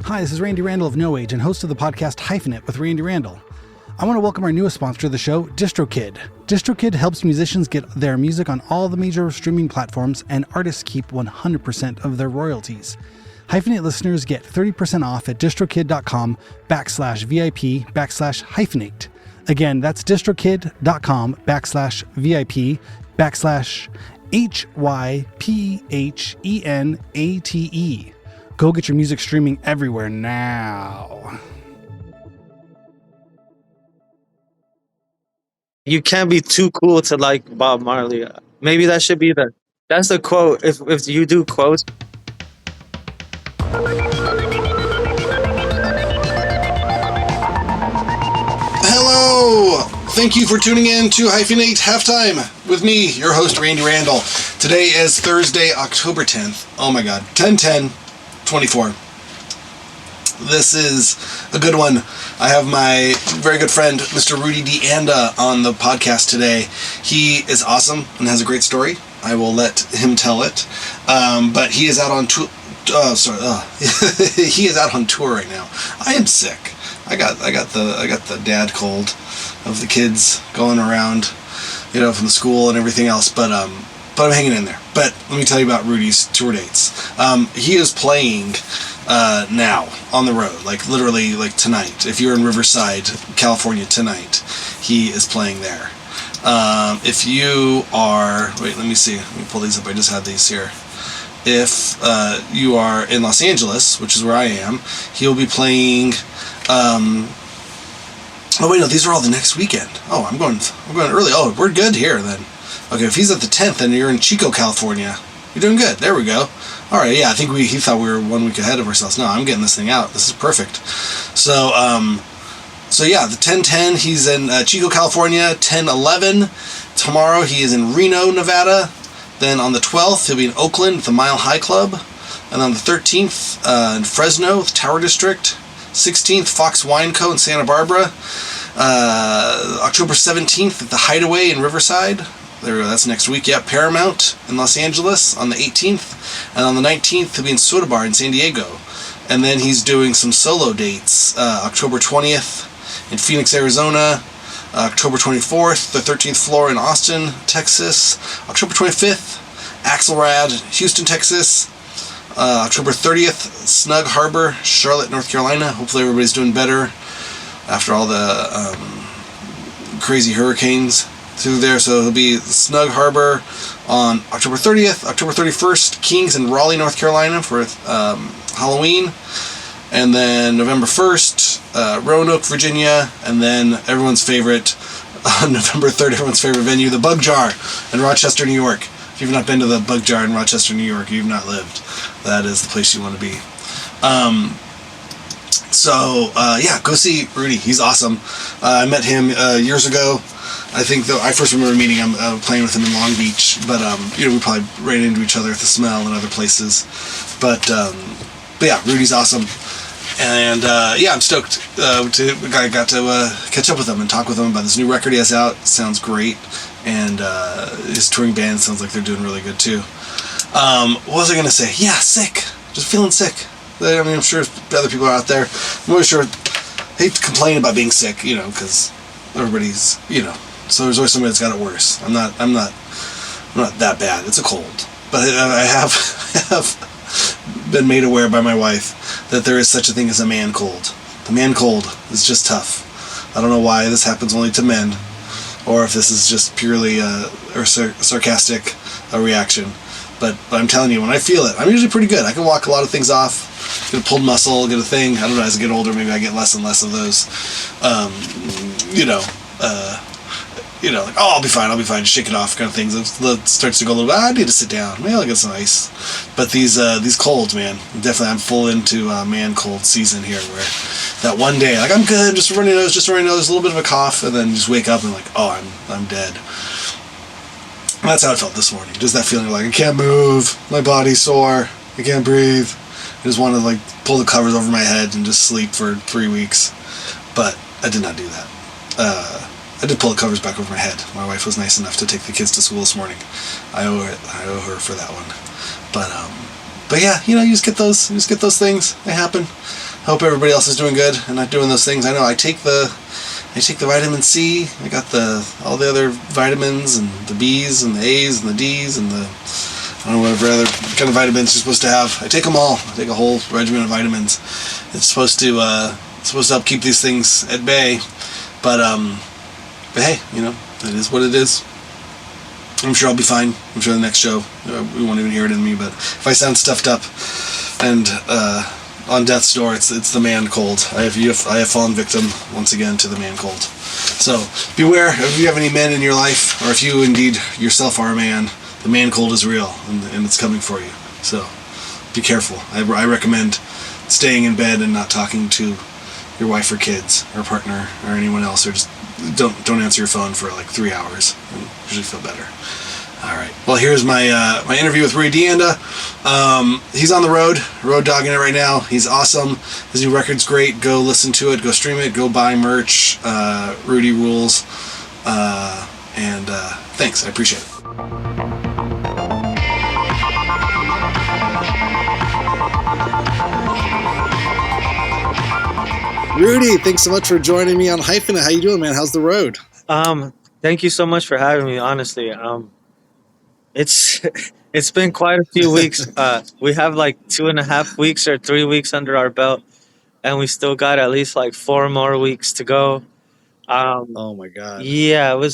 Hi, this is Randy Randall of No Age and host of the podcast Hyphenate with Randy Randall. I want to welcome our newest sponsor of the show, DistroKid. DistroKid helps musicians get their music on all the major streaming platforms, and artists keep 100% of their royalties. Hyphenate listeners get 30% off at distrokid.com/VIP/hyphenate. Again, that's distrokid.com/VIP/HYPHENATE. Go get your music streaming everywhere now. You can't be too cool to like Bob Marley. Maybe that should be that's the quote. If you do quotes. Hello! Thank you for tuning in to Hyphenate Halftime with me, your host, Randy Randall. Today is Thursday, October 10th. Oh my god. 10/10/24. This is a good one. I have my very good friend, Mr. Rudy DeAnda, on the podcast today. He is awesome and has a great story. I will let him tell it. But he is out on tour. He is out on tour right now. I am sick. I got the dad cold of the kids going around, from the school and everything else. But I'm hanging in there. But let me tell you about Rudy's tour dates. He is playing now on the road, literally tonight. If you're in Riverside, California tonight, he is playing there. If you are, let me see. Let me pull these up. I just had these here. If you are in Los Angeles, which is where I am, he'll be playing. These are all the next weekend. Oh, I'm going early. Oh, we're good here then. Okay, if he's at the 10th and you're in Chico, California, you're doing good. There we go. All right, yeah, I think he thought we were 1 week ahead of ourselves. No, I'm getting this thing out. This is perfect. So yeah, the 10/10, he's in Chico, California. 10/11, tomorrow he is in Reno, Nevada. Then on the 12th, he'll be in Oakland with the Mile High Club. And on the 13th, in Fresno with Tower District. 16th, Fox Wine Co. in Santa Barbara. October 17th at the Hideaway in Riverside. There we go, that's next week. Yeah, Paramount in Los Angeles on the 18th. And on the 19th, he'll be in Soda Bar in San Diego. And then he's doing some solo dates. October 20th in Phoenix, Arizona. October 24th, the 13th floor in Austin, Texas. October 25th, Axelrad, Houston, Texas. October 30th, Snug Harbor, Charlotte, North Carolina. Hopefully everybody's doing better after all the crazy hurricanes through there. So it'll be Snug Harbor on October 30th. October 31st, Kings in Raleigh, North Carolina for Halloween. And then November 1st, Roanoke, Virginia. And then everyone's favorite, on November 3rd, everyone's favorite venue, the Bug Jar in Rochester, New York. If you've not been to the Bug Jar in Rochester, New York, you've not lived. That is the place you want to be. Go see Rudy. He's awesome. I met him years ago. I think I first remember meeting him playing with him in Long Beach, but we probably ran into each other at the Smell and other places. But yeah, Rudy's awesome. And I'm stoked I got to catch up with him and talk with him about this new record he has out. Sounds great. And his touring band sounds like they're doing really good too. What was I going to say? Yeah, sick. Just feeling sick. I mean, I'm sure other people are out there. I'm always sure. I hate to complain about being sick, because everybody's, so there's always somebody that's got it worse. I'm not that bad. It's a cold. But I have been made aware by my wife that there is such a thing as a man cold. The man cold is just tough. I don't know why this happens only to men, or if this is just purely a sarcastic reaction. But I'm telling you, when I feel it, I'm usually pretty good. I can walk a lot of things off, get a pulled muscle, get a thing. I don't know, as I get older, maybe I get less and less of those. I'll be fine, just shake it off kind of things. It starts to go a little bit, I need to sit down. Maybe I'll get some ice. But these colds, man, definitely I'm full into man cold season here, where that one day, I'm good, just running nose, a little bit of a cough, and then just wake up and I'm dead. That's how I felt this morning. Just that feeling I can't move, my body's sore, I can't breathe. I just want to pull the covers over my head and just sleep for 3 weeks. But I did not do that. I did pull the covers back over my head. My wife was nice enough to take the kids to school this morning. I owe her for that one. But But yeah, you just get those things. They happen. I hope everybody else is doing good and not doing those things. I know I take the vitamin C. I got all the other vitamins and the B's and the A's and the D's and the I don't know whatever other kind of vitamins you're supposed to have. I take them all. I take a whole regimen of vitamins. It's supposed to help keep these things at bay. But hey, it is what it is. I'm sure I'll be fine. I'm sure the next show we won't even hear it in me. But if I sound stuffed up and on death's door, it's the man cold. I have fallen victim once again to the man cold. So beware if you have any men in your life, or if you indeed yourself are a man. The man cold is real, and it's coming for you. So be careful. I recommend staying in bed and not talking to your wife or kids or partner or anyone else, or just don't answer your phone for like 3 hours, and usually feel better. All right. Well, here's my interview with Rudy DeAnda. He's on the road dogging it right now. He's awesome. His new record's great. Go listen to it. Go stream it. Go buy merch. Rudy rules. And thanks. I appreciate it. Rudy, thanks so much for joining me on Hyphenate. How you doing, man? How's the road? Thank you so much for having me. Honestly, it's it's been quite a few weeks. We have like 2.5 weeks or 3 weeks under our belt, and we still got at least like 4 more weeks to go. Oh my God. Yeah, it was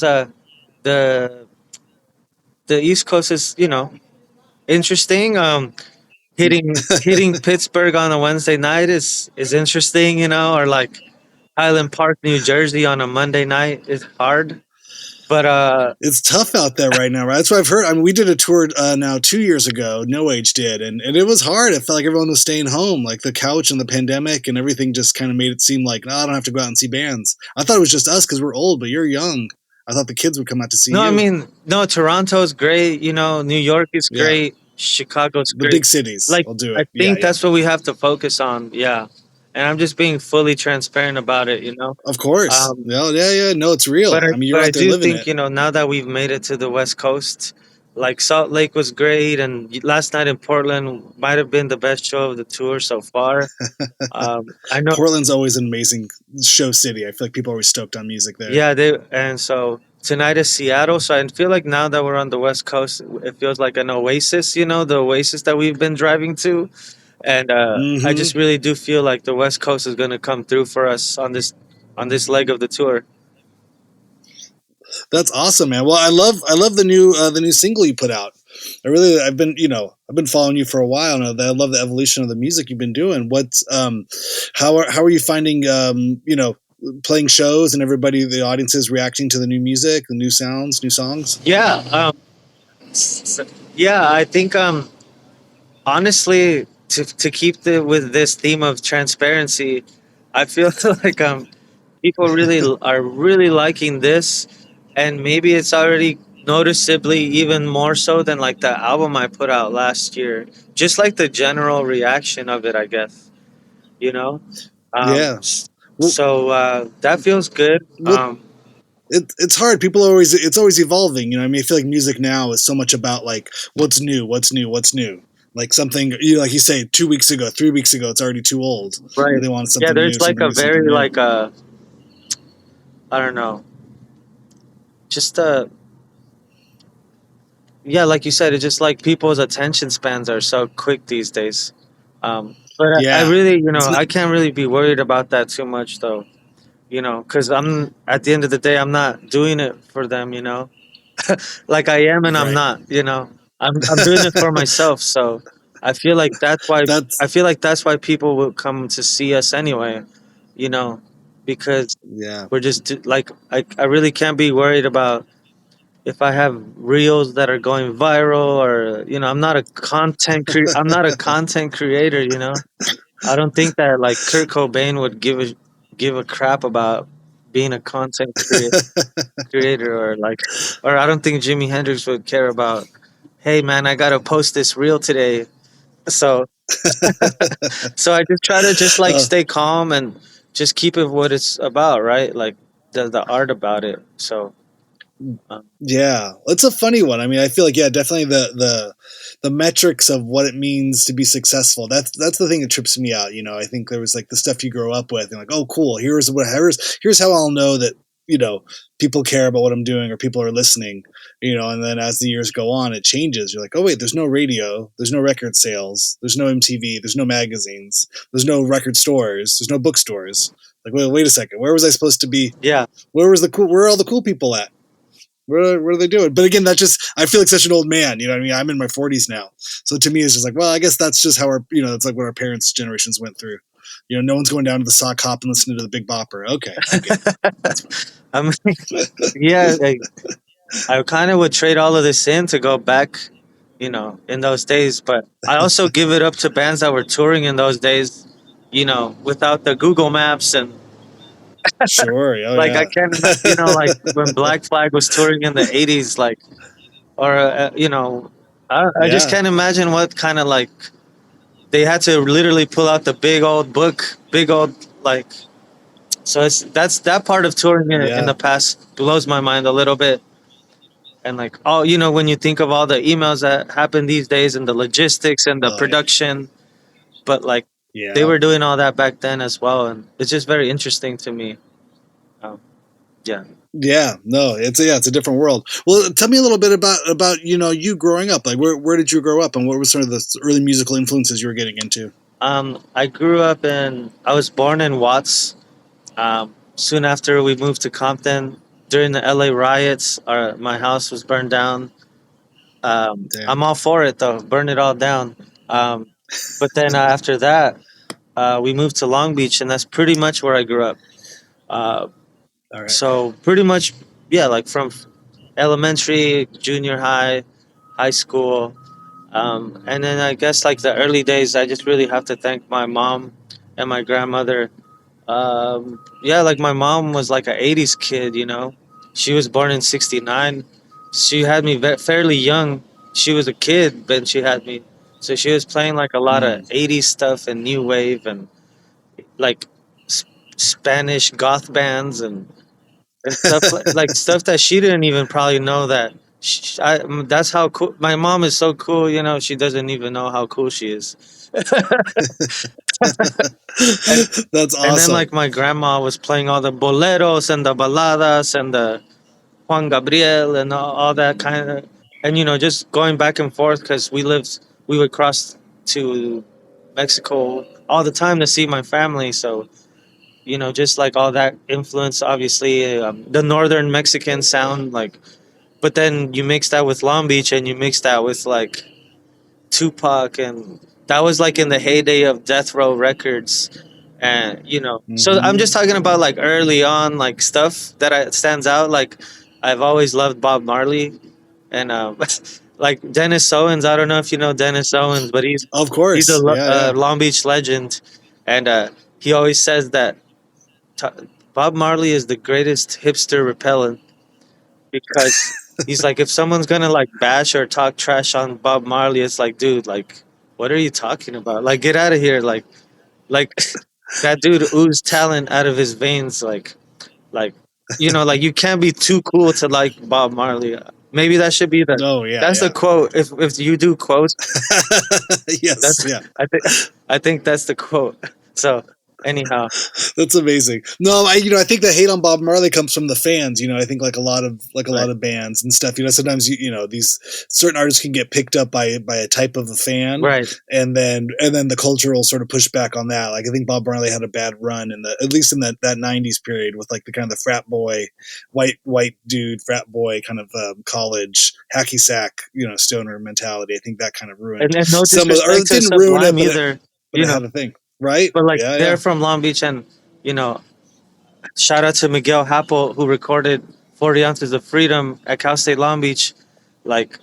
the East Coast is interesting. Hitting Pittsburgh on a Wednesday night is interesting, or like Highland Park, New Jersey on a Monday night is hard. But it's tough out there right now, right? That's what I've heard. I mean, we did a tour now 2 years ago. No Age did, and it was hard. It felt like everyone was staying home, like the couch and the pandemic and everything just kind of made it seem like, no, I don't have to go out and see bands. I thought it was just us because we're old, but you're young. I thought the kids would come out to see you. No, I mean, no, Toronto's great. New York is great. Chicago's great. The big cities will do it. I think that's what we have to focus on. Yeah. And I'm just being fully transparent about it, Of course. No, it's real. But I mean, you're I out there do living think, it. now that we've made it to the West Coast, like Salt Lake was great. And last night in Portland might have been the best show of the tour so far. I know Portland's always an amazing show city. I feel like people are always stoked on music there. Yeah, and so tonight is Seattle. So I feel like now that we're on the West Coast, it feels like an oasis, the oasis that we've been driving to. And I just really do feel like the West Coast is going to come through for us on this leg of the tour. That's awesome, man. Well, I love the new single you put out. I've been following you for a while now. I love the evolution of the music you've been doing. What's how are you finding playing shows and the audiences reacting to the new music, the new sounds, new songs? Yeah, I think honestly, to keep with this theme of transparency, I feel like people are really liking this, and maybe it's already noticeably even more so than like the album I put out last year. Just like the general reaction of it, I guess. Yeah. So that feels good. It's hard. It's always evolving. I mean, I feel like music now is so much about like what's new. Like something like you say 2 weeks ago, 3 weeks ago, it's already too old. Right. They want something there's new, like a very like I don't know. Just like you said, it's just like people's attention spans are so quick these days. But I really, I can't really be worried about that too much though. Because I'm at the end of the day, I'm not doing it for them. Like I am, and I'm not. I'm doing it for myself. So I feel like that's why people will come to see us anyway. Because we're just like I really can't be worried about if I have reels that are going viral or I'm not a I'm not a content creator. I don't think that like Kurt Cobain would give a crap about being a content creator or I don't think Jimi Hendrix would care about, hey man, I gotta post this reel today. So so I just try to just like stay calm and just keep it what it's about, right? Like the art about it. So Um, Yeah, it's a funny one. I mean, I feel like definitely the metrics of what it means to be successful. That's the thing that trips me out. I think there was like the stuff you grow up with, and like, oh, cool. Here's how I'll know that people care about what I'm doing or people are listening. And then as the years go on, it changes. You're like, oh wait, there's no radio, there's no record sales, there's no MTV, there's no magazines, there's no record stores, there's no bookstores. Like, wait a second, where was I supposed to be? yeah, Where are all the cool people at? What are they doing? But again, I feel like such an old man. You know what I mean? I'm in my 40s now. So to me, it's just like, well, I guess that's just how it's like what our parents' generations went through. No one's going down to the sock hop and listening to the Big Bopper. Okay, I get it. I mean, yeah, I kind of would trade all of this in to go back, in those days. But I also give it up to bands that were touring in those days, without the Google Maps and Sure. Oh, like I yeah. can't, like when Black Flag was touring in the '80s, like or I just Yeah. can't imagine what kind of like they had to literally pull out the big old book, big old like. So that's that part of touring in Yeah. the past blows my mind a little bit. And like, oh, when you think of all the emails that happen these days and the logistics and the Oh, yeah. production, but like they Yeah. were doing all that back then as well, and it's just very interesting to me. Um, yeah. Yeah. No, it's a different world. Well, tell me a little bit about you growing up. Like, where did you grow up, and what were some of the early musical influences you were getting into? I grew up I was born in Watts. Soon after we moved to Compton, during the LA riots, my house was burned down. I'm Damn. all for it though, burn it all down. Um, but then after that, we moved to Long Beach, and that's pretty much where I grew up. Uh, All right. so pretty much, yeah, like from elementary, junior high, high school, and then I guess like the early days, I just really have to thank my mom and my grandmother. Yeah, like my mom was like an '80s kid. She was born in '69. She had me fairly young. She was a kid when she had me, so she was playing like a lot of Mm. '80s stuff and new wave and like Spanish goth bands and stuff like stuff that she didn't even probably know that. That's how cool my mom is. So cool, she doesn't even know how cool she is. and That's and then awesome. like my grandma was playing all the boleros and the baladas and the Juan Gabriel and all that kind of, and just going back and forth because we would cross to Mexico all the time to see my family. So just like all that influence, obviously, the northern Mexican sound, like, but then you mix that with Long Beach and you mix that with like Tupac, and that was like in the heyday of Death Row Records, and so I'm Hmm. just talking about like early on, like stuff that stands out. Like I've always loved Bob Marley, and like Dennis Owens. I don't know if you know Dennis Owens, but Of he's a course. Yeah. Yeah. Long Beach legend, and he always says that t- Bob Marley is the greatest hipster repellent because he's like, if someone's gonna like bash or talk trash on Bob Marley, it's like, dude, like, what are you talking about? Like, get out of here, like that dude oozed talent out of his veins, like, like you can't be too cool to like Bob Marley. Maybe that should be Oh, yeah. that's the Yeah. quote. If you do quotes, Yes. that's Yeah. I think that's the quote. So anyhow, That's amazing. No, I think the hate on Bob Marley comes from the fans. I think like a right, lot of bands and stuff. Sometimes these certain artists can get picked up by a type of a fan, right, and then the culture will sort of push back on that. Like I think Bob Marley had a bad run at least in that '90s period with like the kind of the frat boy, white dude frat boy kind of college hacky sack stoner mentality. I think that kind of ruined and no some of, or disrespect it to didn't ruin it, Sublime either, but it had a thing, right? but like Yeah, they're yeah. from Long Beach, and you know, shout out to Miguel Happel who recorded 40 ounces of freedom at Cal State Long Beach. Like,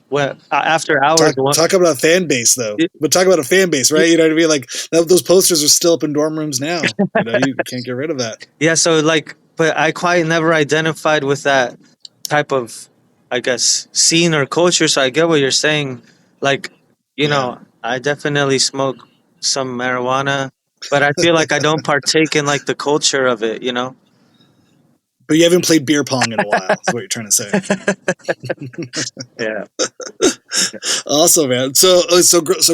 when after hours, Talk about a fan base though, it- but talk about a fan base, right? it- You know what I mean? Like those posters are still up in dorm rooms now. You can't get rid of that. yeah. So like, but I quite never identified with that type of, I guess, scene or culture. So I get what you're saying. Like, Yeah. I definitely smoke some marijuana, but I feel like I don't partake in like the culture of it. But you haven't played beer pong in a while. Is what you're trying to say. Yeah. Awesome, man. So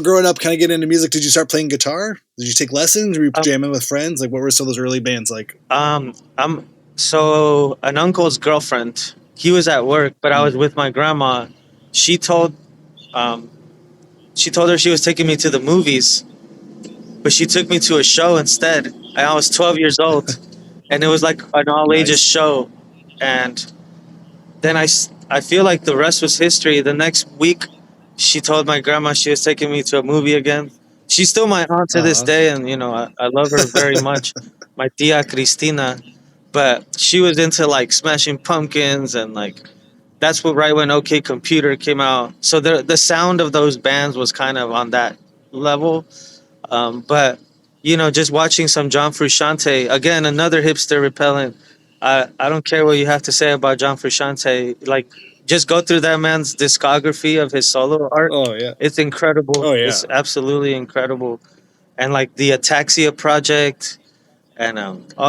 growing up, kind of getting into music. Did you start playing guitar? Did you take lessons? Were you jamming with friends? Like, what were some of those early bands like? I'm so an uncle's girlfriend. He was at work, but I was with my grandma. She told um, she told her she was taking me to the movies, but she took me to a show instead. And I was 12 years old, and it was like an all ages Nice. show. And then I feel like the rest was history. The next week, she told my grandma she was taking me to a movie again. She's still my aunt to this Uh day, and I love her very much, my tia Cristina. But she was into like Smashing Pumpkins and like that's what right when OK Computer came out. So the sound of those bands was kind of on that level. But just watching some John Frusciante again, another hipster repellent. I don't care what you have to say about John Frusciante. Like, just go through that man's discography of his solo art. oh yeah. It's incredible. Oh yeah. It's absolutely incredible. And like the Ataxia project, and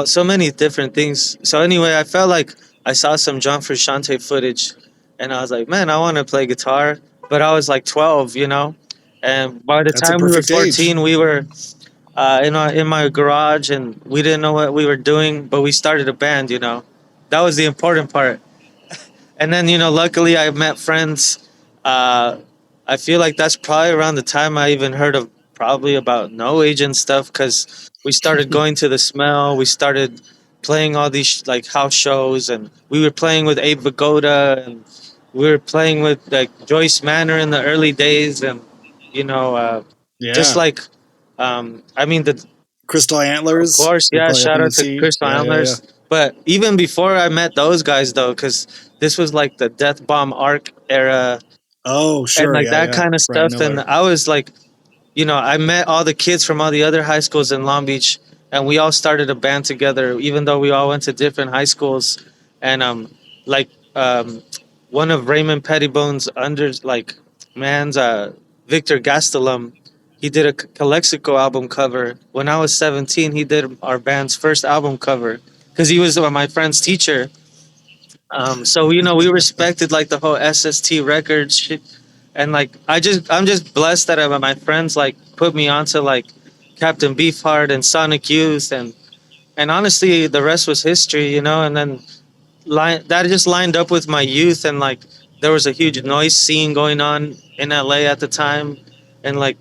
so many different things. So anyway, I felt like I saw some John Frusciante footage, and I was like, man, I want to play guitar. But I was like 12, and by the That's a time we were perfect age. 14, we were in my garage, and we didn't know what we were doing, but we started a band. That was the important part. And then luckily I met friends. I feel like that's probably around the time I even heard of probably about no agent stuff, because we started going to the Smell. We started playing all these like house shows, and we were playing with Abe Vigoda, and we were playing with like Joyce Manor in the early days, and you know, uh, just Yeah. like I mean, Crystal of Antlers. course, You're yeah. probably up Shout in out the to sea. Chris Yeah, yeah, yeah. Islanders. But even before I met those guys, though, because this was like the Death Bomb Arc era, Oh, and sure. like Yeah, that yeah. kind of Brian stuff. And Miller. I was like, I met all the kids from all the other high schools in Long Beach, and we all started a band together, even though we all went to different high schools. And like one of Raymond Pettibone's man's Victor Gastelum, he did a Calexico album cover. When I was 17, he did our band's first album cover because he was my friend's teacher. So we respected like the whole SST records shit, and like I'm just blessed that my friends like put me onto like Captain Beefheart and Sonic Youth, and honestly the rest was history, and then that just lined up with my youth, and like there was a huge noise scene going on in LA at the time, and like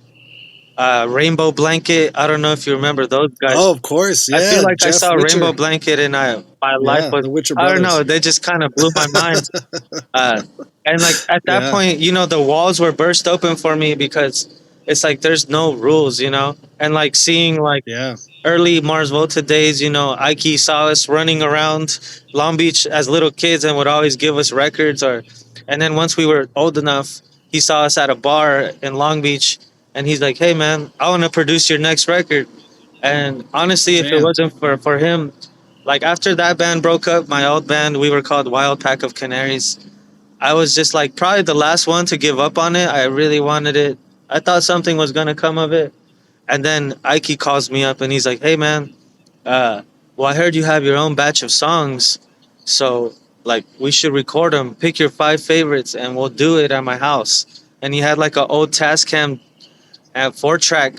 Rainbow Blanket. I don't know if you remember those guys. Oh, of course. I feel Yeah. like I Jeff saw Rainbow Witcher. Blanket, and my life Yeah. was, The Witcher I don't know, brothers. they just kind of blew my mind. Uh, and like at that Yeah. point, the walls were burst open for me because it's like there's no rules, and like seeing like Yeah. early Mars Volta days, Ike saw us running around Long Beach as little kids and would always give us records, and then once we were old enough, he saw us at a bar in Long Beach, and he's like, "Hey man, I want to produce your next record." And honestly, if it Man. wasn't for him, like after that band broke up, my old band, we were called Wild Pack of Canaries. I was just like probably the last one to give up on it. I really wanted it. I thought something was gonna come of it. And then Ike calls me up and he's like, "Hey man, uh, well I heard you have your own batch of songs, so like we should record them. Pick your 5 favorites and we'll do it at my house." And he had like an old Tascam at 4 track.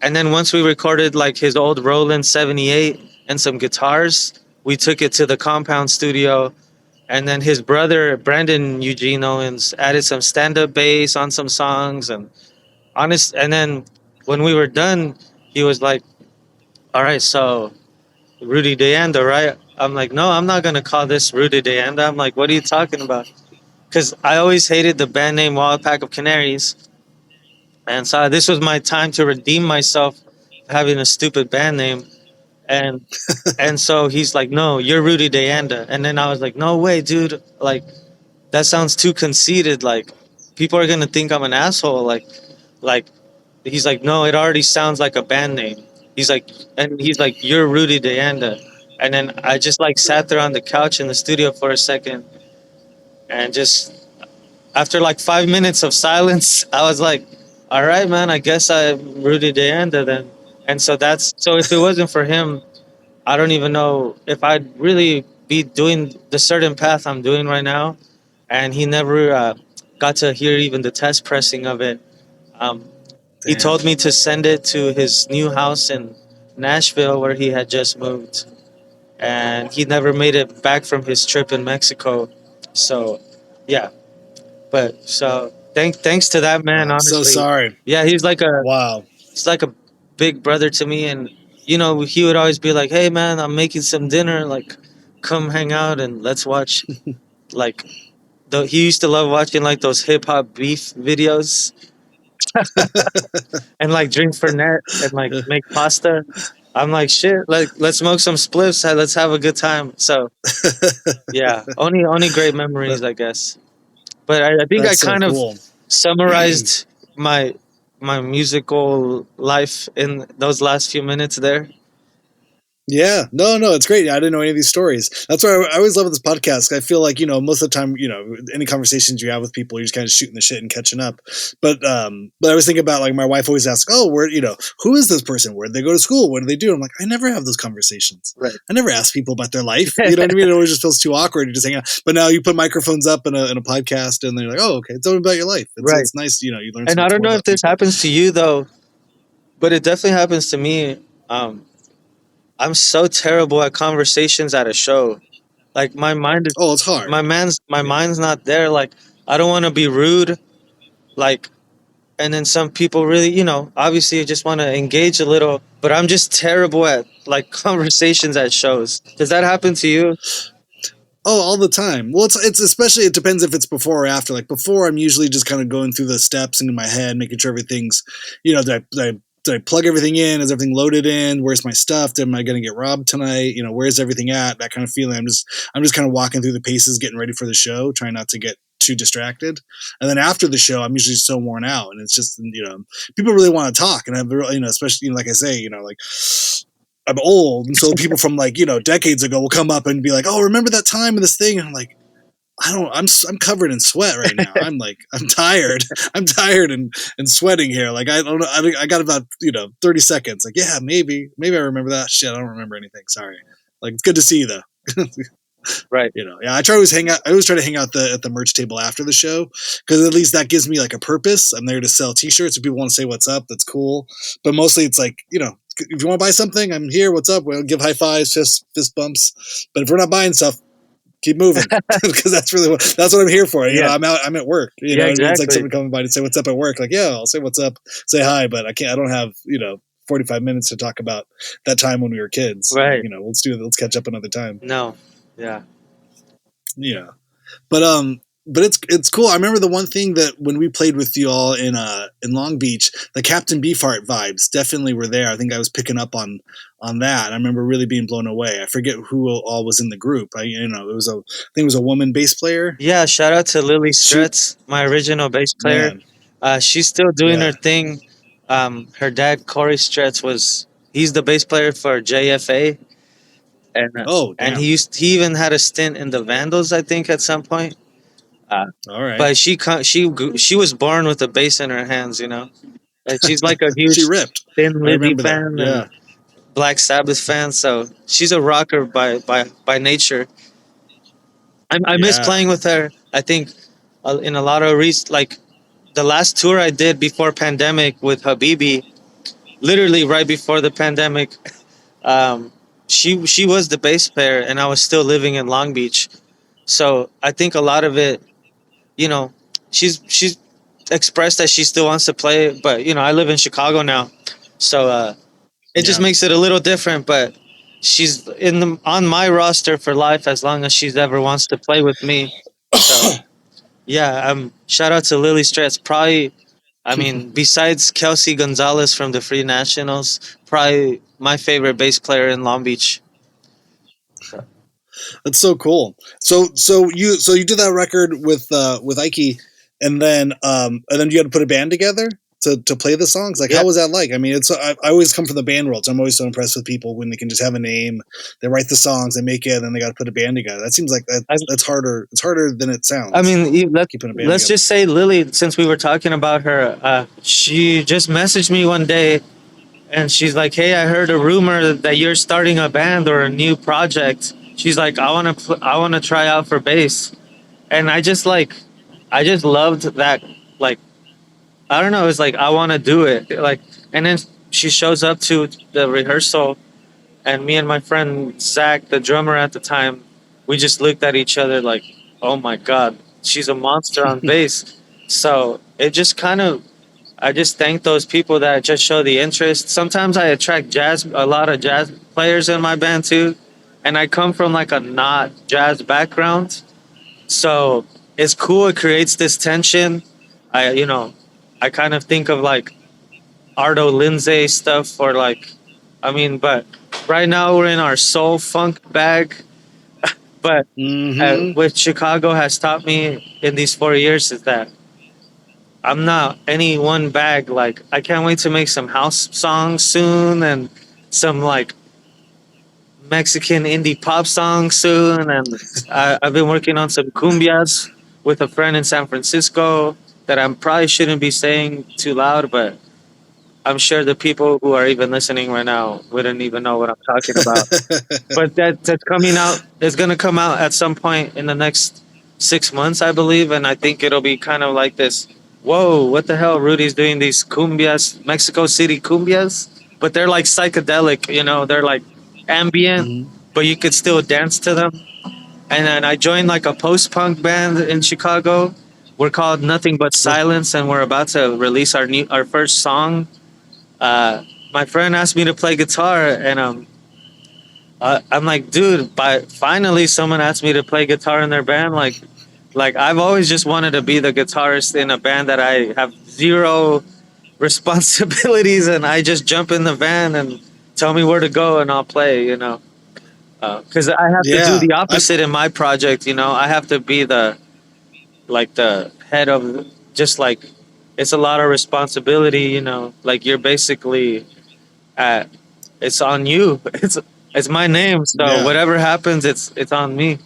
And then once we recorded like his old Roland 78 and some guitars, we took it to the Compound Studio, and then his brother Brandon Eugene Owens added some stand-up bass on some songs, and then when we were done, he was like, "All right, so Rudy DeAnda, right?" I'm like, "No, I'm not gonna call this Rudy DeAnda." I'm like, "What are you talking about?" Because I always hated the band name Wild Pack of Canaries, and so this was my time to redeem myself having a stupid band name. And so he's like, "No, you're Rudy DeAnda." And then I was like, "No way, dude! Like that sounds too conceited. Like people are gonna think I'm an asshole. Like he's like, "No, it already sounds like a band name." He's like, "You're Rudy DeAnda." And then I just like sat there on the couch in the studio for a second, and just after like 5 minutes of silence, I was like, "All right, man, I guess I'm Rudy DeAnda then." And so if it wasn't for him, I don't even know if I'd really be doing the certain path I'm doing right now, and he never got to hear even the test pressing of it. Um, he Damn. told me to send it to his new house in Nashville where he had just moved, and he never made it back from his trip in Mexico. So, yeah, but so thanks to that man, I'm so honestly. sorry. Yeah, Wow. he's like a big brother to me, and he would always be like, "Hey man, I'm making some dinner, like come hang out and let's watch." Like he used to love watching like those hip hop beef videos and like drink Fernet and like make pasta. I'm like, shit, like let's smoke some spliffs, let's have a good time. So yeah, only great memories, I guess. But I think I That's so kind of cool. summarized my musical life in those last few minutes there. Yeah, no, it's great. I didn't know any of these stories. That's why I always love this podcast. I feel like most of the time, any conversations you have with people, you're just kind of shooting the shit and catching up. But I was thinking about like my wife always asks, "Oh, who is this person? Where did they go to school? What do they do?" I'm like, I never have those conversations. Right. I never ask people about their life. You know what I mean? It always just feels too awkward. You just hang out. But now you put microphones up in a podcast, and they're like, "Oh, okay, tell me about your life." Right. It's nice. You learn. And So I much don't more know if about this people. happens to you though, but it definitely happens to me. I'm so terrible at conversations at a show. Like Oh, it's hard. my mind's not there. Like I don't want to be rude. Like, and then some people really, obviously just want to engage a little, but I'm just terrible at like conversations at shows. Does that happen to you? Oh, all the time. Well, it's especially, it depends if it's before or after. Like before, I'm usually just kind of going through the steps into my head, making sure everything's, did I plug everything in? Is everything loaded in? Where's my stuff? Am I going to get robbed tonight? Where's everything at? That kind of feeling. I'm just kind of walking through the paces, getting ready for the show, trying not to get too distracted. And then after the show, I'm usually so worn out, and it's just, people really want to talk, and especially, like I say, like I'm old, and so people from like decades ago will come up and be like, "Oh, remember that time of this thing?" And I'm like, I don't. I'm covered in sweat right now. I'm tired. I'm tired and sweating here. Like I don't know. I got about 30 seconds. Like yeah, maybe I remember that shit. I don't remember anything. Sorry. Like it's good to see you though. Right. Yeah. I always try to hang out at the merch table after the show because at least that gives me like a purpose. I'm there to sell T-shirts. If people want to say what's up, that's cool. But mostly it's like if you want to buy something, I'm here. What's up? We'll give high fives, fist bumps. But if we're not buying stuff, keep moving because that's what I'm here for. Yeah. I'm at work. Yeah, It's like exactly. someone coming by to say what's up at work. Like, yeah, I'll say what's up, say hi, but I can't. I don't have 45 minutes to talk about that time when we were kids. Right. Let's catch up another time. No. Yeah. Yeah, but it's cool. I remember the one thing that when we played with you all in Long Beach, the Captain Beefheart vibes definitely were there. I think I was picking up on that. I remember really being blown away. I forget who all was in the group. I think it was a woman bass player. Yeah. Shout out to Lily Stretz, my original bass player. She's still doing her thing. Her dad Corey Stretz he's the bass player for JFA. And he even had a stint in the Vandals, I think, at some point. All right. But she was born with a bass in her hands, And she's like a huge she ripped. Thin Lizzy fan, and Black Sabbath fan. So she's a rocker by nature. I miss playing with her. I think in a lot of like the last tour I did before pandemic with Habibi, literally right before the pandemic. She was the bass player, and I was still living in Long Beach, so I think a lot of it, she's expressed that she still wants to play, but I live in Chicago now, so it just makes it a little different. But she's on my roster for life as long as she's ever wants to play with me. So yeah, shout out to Lily Stretz. Probably, I mean, besides Kelsey Gonzalez from the Free Nationals, probably my favorite bass player in Long Beach. That's so cool. So you did that record with Ike, and then you had to put a band together to play the songs. Like, how was that like? I mean, I always come from the band world, so I'm always so impressed with people when they can just have a name, they write the songs, they make it, and then they got to put a band together. That seems like that's harder. It's harder than it sounds. I mean, let's just say Lily, since we were talking about her, she just messaged me one day, and she's like, "Hey, I heard a rumor that you're starting a band or a new project." she's like, I want to try out for bass, and I just loved that, like, I don't know, it's like I want to do it, like, and then she shows up to the rehearsal, and me and my friend Zach, the drummer at the time, we just looked at each other like, oh my god, she's a monster on bass. So it just kind of, I just thank those people that just show the interest. Sometimes I attract a lot of jazz players in my band too, and I come from like a not jazz background, so it's cool. It creates this tension. You know, I kind of think of like Ardo Lindsay stuff, or like, I mean, but right now we're in our soul funk bag. But what Chicago has taught me in these 4 years is that I'm not any one bag. Like, I can't wait to make some house songs soon, and some like Mexican indie pop songs soon. And I've been working on some cumbias with a friend in San Francisco that I probably shouldn't be saying too loud, but I'm sure the people who are even listening right now wouldn't even know what I'm talking about. But that's coming out. It's gonna come out at some point in the next 6 months, I believe, and I think it'll be kind of like this. Whoa, what the hell? Rudy's doing these cumbias, Mexico City cumbias, but they're like psychedelic. You know, they're like ambient, but you could still dance to them. And then I joined like a post punk band in Chicago. We're called Nothing But Silence, and we're about to release our first song. My friend asked me to play guitar, and I'm like, dude, finally someone asked me to play guitar in their band. Like I've always just wanted to be the guitarist in a band that I have zero responsibilities, and I just jump in the van and tell me where to go, and I'll play. You know, because I have to do the opposite in my project. You know, I have to be the head of, just like, it's a lot of responsibility. You know, like you're basically at, it's on you. It's my name, so whatever happens, it's on me.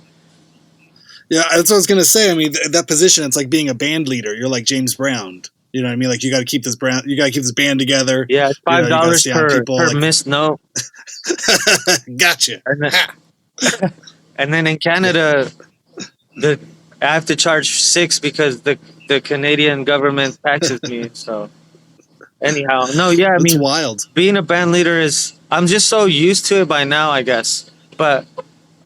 Yeah, that's what I was gonna say. I mean, that position, it's like being a band leader. You're like James Brown. You know what I mean? Like you got to keep this brand, you got to keep this band together. Yeah, it's $5 per like, missed note. Gotcha. And then in Canada, I have to charge 6 because the Canadian government taxes me. So anyhow, no, yeah, I It's mean, wild. Being a band leader is, I'm just so used to it by now, I guess. But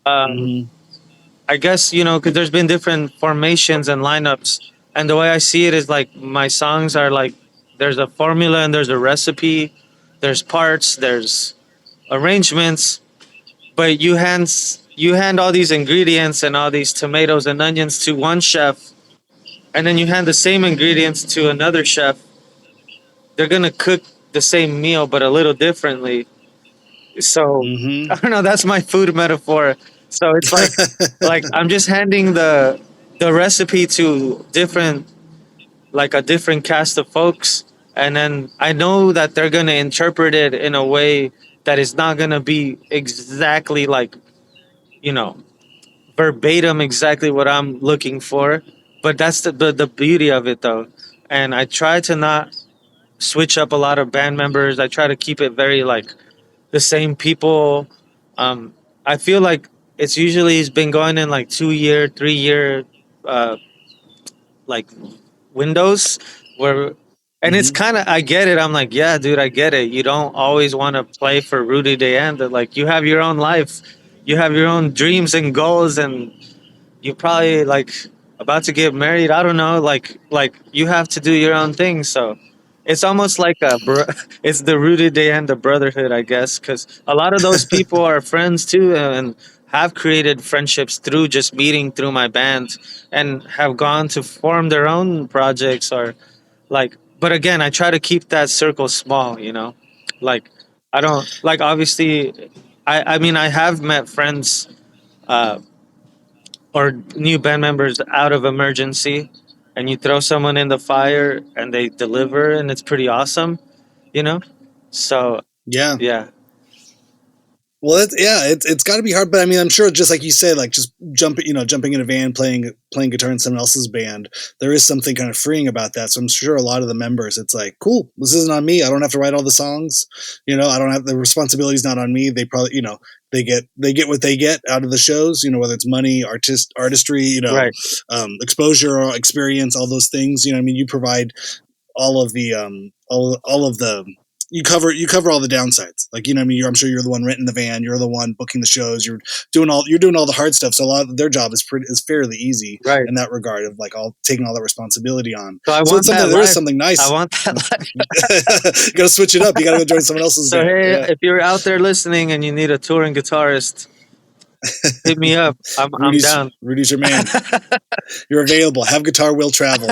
I guess, you know, because there's been different formations and lineups, and the way I see it is like my songs are like, there's a formula and there's a recipe, there's parts, there's arrangements, but you hand all these ingredients and all these tomatoes and onions to one chef, and then you hand the same ingredients to another chef. They're gonna cook the same meal but a little differently. So I don't know, that's my food metaphor. So it's like I'm just handing the recipe to a different cast of folks, and then I know that they're gonna interpret it in a way that is not gonna be exactly like, you know, verbatim exactly what I'm looking for. But that's the beauty of it though. And I try to not switch up a lot of band members. I try to keep it very like the same people. Um, I feel like it's been going in like 2 year, 3 year, uh, like windows where, and it's kind of, I get it. I'm like, yeah, dude, I get it. You don't always want to play for Rudy DeAnda. Like, you have your own life, you have your own dreams and goals, and you probably like about to get married. I don't know, like you have to do your own thing. So it's almost like it's the Rudy Day and the brotherhood, I guess, because a lot of those people are friends too, and have created friendships through just meeting through my band, and have gone to form their own projects, or like. But again, I try to keep that circle small. You know, like I don't like, obviously. I mean, I have met friends. Or new band members out of emergency, and you throw someone in the fire and they deliver, and it's pretty awesome, you know. So Yeah. yeah. Well, it's got to be hard, but I mean, I'm sure just like you said, like just jumping in a van, playing guitar in someone else's band, there is something kind of freeing about that. So I'm sure a lot of the members, it's like, cool, this isn't on me. I don't have to write all the songs. I don't have the responsibility's not on me. They probably, they get what they get out of the shows. Whether it's money, artistry, Right. Exposure, or experience, all those things. I mean, you provide all of the all of the you cover all the downsides. Like, I mean, I'm sure you're the one renting the van, you're the one booking the shows, you're doing all the hard stuff. So a lot of their job is fairly easy, Right. in that regard of like taking all the responsibility on. So it's something, there is something nice. I want that life. You got to switch it up. You got to go join someone else's So band. hey, if you're out there listening and you need a touring guitarist, hit me up. I'm down. Rudy's your man. You're available. Have guitar, will travel.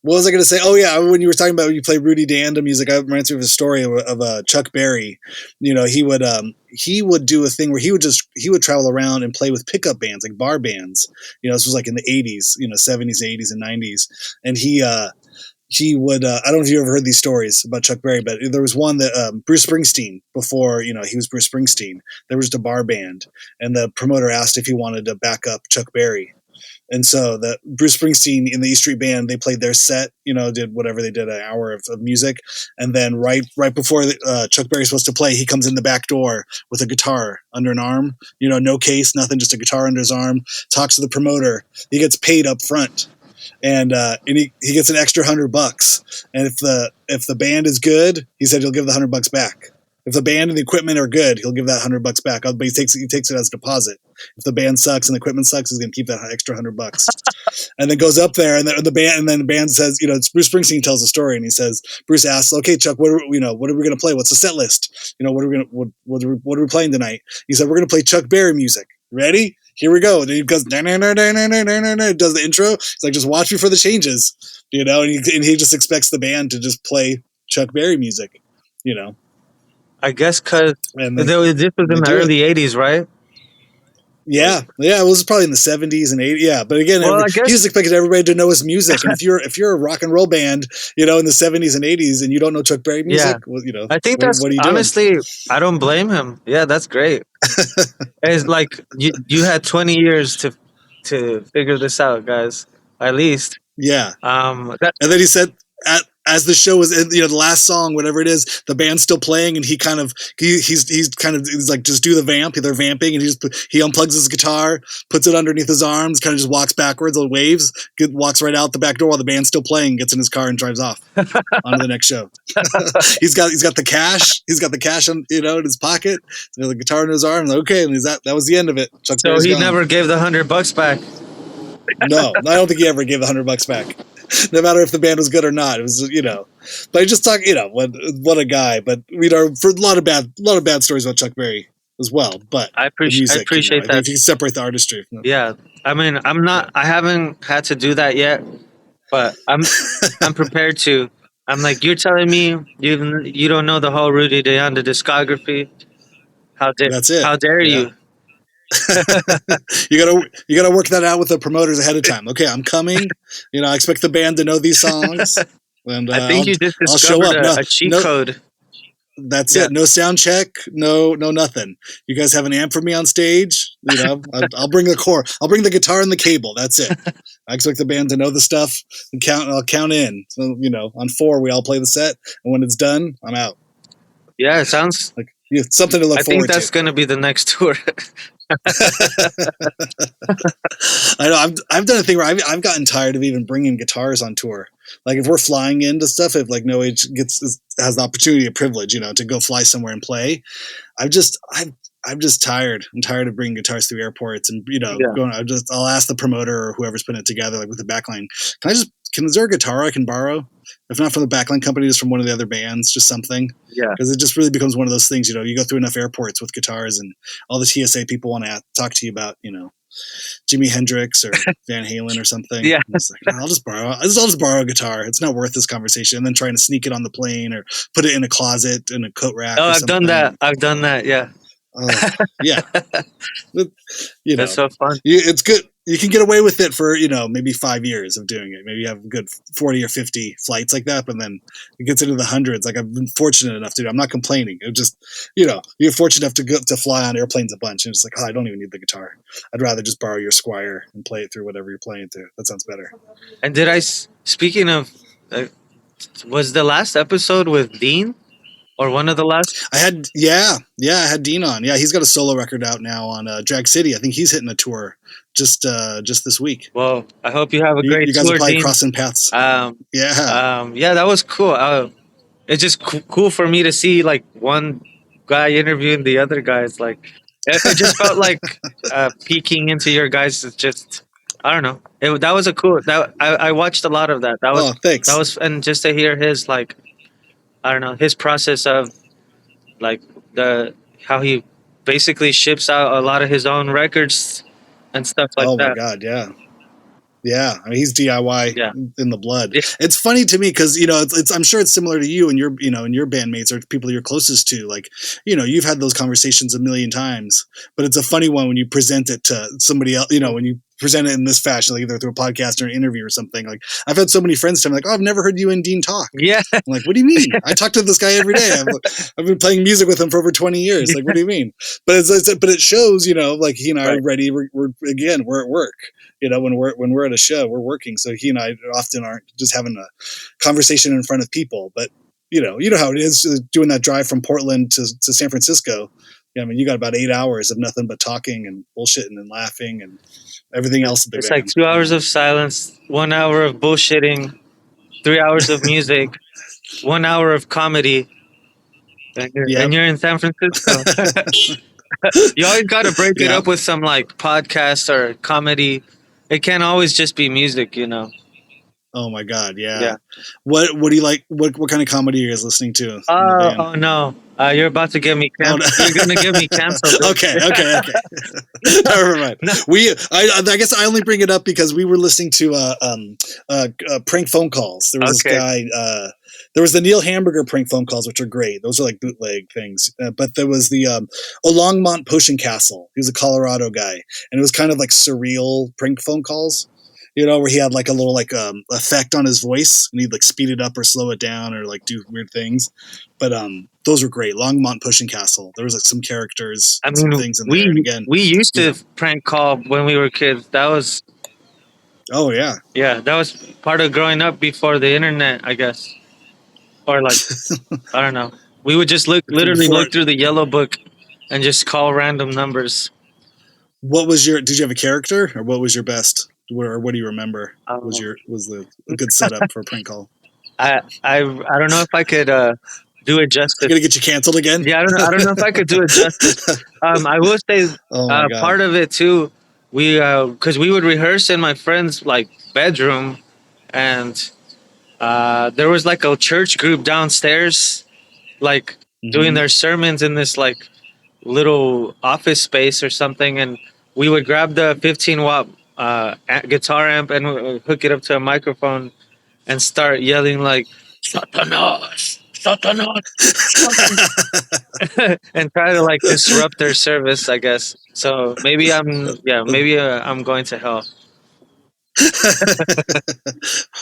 What was I going to say? Oh yeah, when you were talking about when you play Rudy DeAnda music, I remember of a story of Chuck Berry. He would do a thing where he would travel around and play with pickup bands, like bar bands. This was like in the 80s, 70s, 80s, and 90s, and he would. I don't know if you ever heard these stories about Chuck Berry, but there was one that Bruce Springsteen, before he was Bruce Springsteen, there was a bar band, and the promoter asked if he wanted to back up Chuck Berry. And so the Bruce Springsteen in the E Street Band, they played their set, did whatever they did, an hour of music. And then right before Chuck Berry's supposed to play, he comes in the back door with a guitar under an arm, no case, nothing, just a guitar under his arm, talks to the promoter. He gets paid up front. And he gets an extra $100. And if the band is good, he said he'll give the $100 back. If the band and the equipment are good, he'll give that $100 back. But he takes it as a deposit. If the band sucks and the equipment sucks, he's going to keep that extra $100. And then goes up there, and the band says, it's Bruce Springsteen tells the story, and he says, Bruce asks, okay, Chuck, what are we going to play? What's the set list? What are we playing tonight? He said, we're going to play Chuck Berry music. Ready? Here we go. And he goes, does the intro. He's like, just watch me for the changes, and he just expects the band to just play Chuck Berry music, I guess because this was in the early 80s, right? Yeah, it was probably in the 70s and 80s. Yeah, but again, he just expected everybody to know his music. And if you're a rock and roll band, in the 70s and 80s, and you don't know Chuck Berry music, I think that's what are you honestly doing? I don't blame him. Yeah, that's great. It's like you had 20 years to figure this out, guys. At least. Yeah. And then he said as the show was, the last song, whatever it is, the band's still playing, and he's like, just do the vamp. They're vamping, and he unplugs his guitar, puts it underneath his arms, kind of just walks backwards, waves, walks right out the back door while the band's still playing, gets in his car and drives off on to the next show. He's got the cash. He's got the cash in his pocket. He's got the guitar in his arm. Okay, and that was the end of it. Chuck so he never gave the $100 back. No, I don't think he ever gave the $100 back. No matter if the band was good or not, it was But I just talk, what a guy. But for a lot of bad stories about Chuck Berry as well. But I appreciate that. If you can separate the artistry. Yeah, I mean, I haven't had to do that yet, but I'm prepared to. I'm like, you're telling me you don't know the whole Rudy DeAnda discography? That's it. How dare you? you gotta work that out with the promoters ahead of time. Okay, I'm coming. I expect the band to know these songs. And I think you just discovered a cheat code. That's it. No sound check. No nothing. You guys have an amp for me on stage. I'll bring the core. I'll bring the guitar and the cable. That's it. I expect the band to know the stuff and I'll count in. So on 4 we all play the set, and when it's done, I'm out. Yeah, it sounds like something to look forward to. I think that's going to be the next tour. I know. I've done a thing where I've gotten tired of even bringing guitars on tour. Like if we're flying into stuff, if like No Age has the opportunity, a privilege, to go fly somewhere and play, I'm just tired. I'm tired of bringing guitars through airports and going. I'll ask the promoter or whoever's putting it together, like with the backline. Is there a guitar I can borrow? If not from the backline company, just from one of the other bands, just something. Yeah. Because it just really becomes one of those things, you go through enough airports with guitars and all the TSA people want to talk to you about, Jimi Hendrix or Van Halen or something. Yeah. It's like, I'll just borrow a guitar. It's not worth this conversation. And then trying to sneak it on the plane or put it in a closet in a coat rack. Oh, I've done that. Yeah. Yeah. That's so fun. It's good. you can get away with it for, maybe 5 years of doing it. Maybe you have a good 40 or 50 flights like that, but then it gets into the hundreds. Like I've been fortunate enough to do. I'm not complaining. It just, you're fortunate enough to fly on airplanes a bunch, and it's like, oh, I don't even need the guitar. I'd rather just borrow your Squire and play it through whatever you're playing through. That sounds better. And speaking of, was the last episode with Dean? Or one of the last? I had Dean on. Yeah, he's got a solo record out now on Drag City. I think he's hitting a tour just this week. Well, I hope you have a great tour, You guys are probably Dean. crossing paths. Yeah, that was cool. It's just cool for me to see like one guy interviewing the other guys. Like it just felt like peeking into your guys. Just I don't know. That was a cool. I watched a lot of that. That was thanks. That was, and just to hear his like, I don't know, his process of like how he basically ships out a lot of his own records and stuff like that. Oh my God, yeah. Yeah, I mean he's DIY in the blood. Yeah. It's funny to me because it's I'm sure it's similar to you and your and your bandmates or people you're closest to. Like you've had those conversations a million times, but it's a funny one when you present it to somebody else. When you present it in this fashion, like either through a podcast or an interview or something. Like I've had so many friends tell me, like, "Oh, I've never heard you and Dean talk." Yeah, I'm like, "What do you mean? I talk to this guy every day. I've been playing music with him for over 20 years. Like, what do you mean?" But it shows, like he and I are ready. We're at work. When we're at a show, we're working. So he and I often aren't just having a conversation in front of people. But you know how it is doing that drive from Portland to San Francisco. I mean, you got about 8 hours of nothing but talking and bullshitting and laughing and everything else. It's like 2 hours of silence, 1 hour of bullshitting, 3 hours of music, 1 hour of comedy, and you're in San Francisco. You always got to break it up with some like podcast or comedy. It can't always just be music, Oh my God, yeah. What do you like? What kind of comedy are you guys listening to? Oh no, you're about to get me canceled. You're gonna get me canceled. Okay. Never mind. I guess I only bring it up because we were listening to prank phone calls. There was this guy. There was the Neil Hamburger prank phone calls, which are great. Those are like bootleg things. But there was the Longmont Potion Castle. He was a Colorado guy, and it was kind of like surreal prank phone calls. Where he had like a little like effect on his voice, and he'd like speed it up or slow it down or like do weird things. But those were great. Longmont Pushing Castle. There was like some characters, some things in there. And again, we used to prank call when we were kids. That was. Oh yeah. Yeah, that was part of growing up before the internet, I guess. Or like, I don't know. We would just look through the yellow book and just call random numbers. Did you have a character, or what was your best? Or what do you remember? Was the good setup for a prank call? I don't know if I could do it justice. I'm gonna get you canceled again? Yeah, I don't know if I could do it justice. I will say part of it too. Because we would rehearse in my friend's like bedroom, and there was like a church group downstairs, like doing their sermons in this like little office space or something, and we would grab the 15-watt guitar amp and hook it up to a microphone and start yelling like "Satanas, Satanas," and try to like disrupt their service, I guess. So maybe I'm going to hell.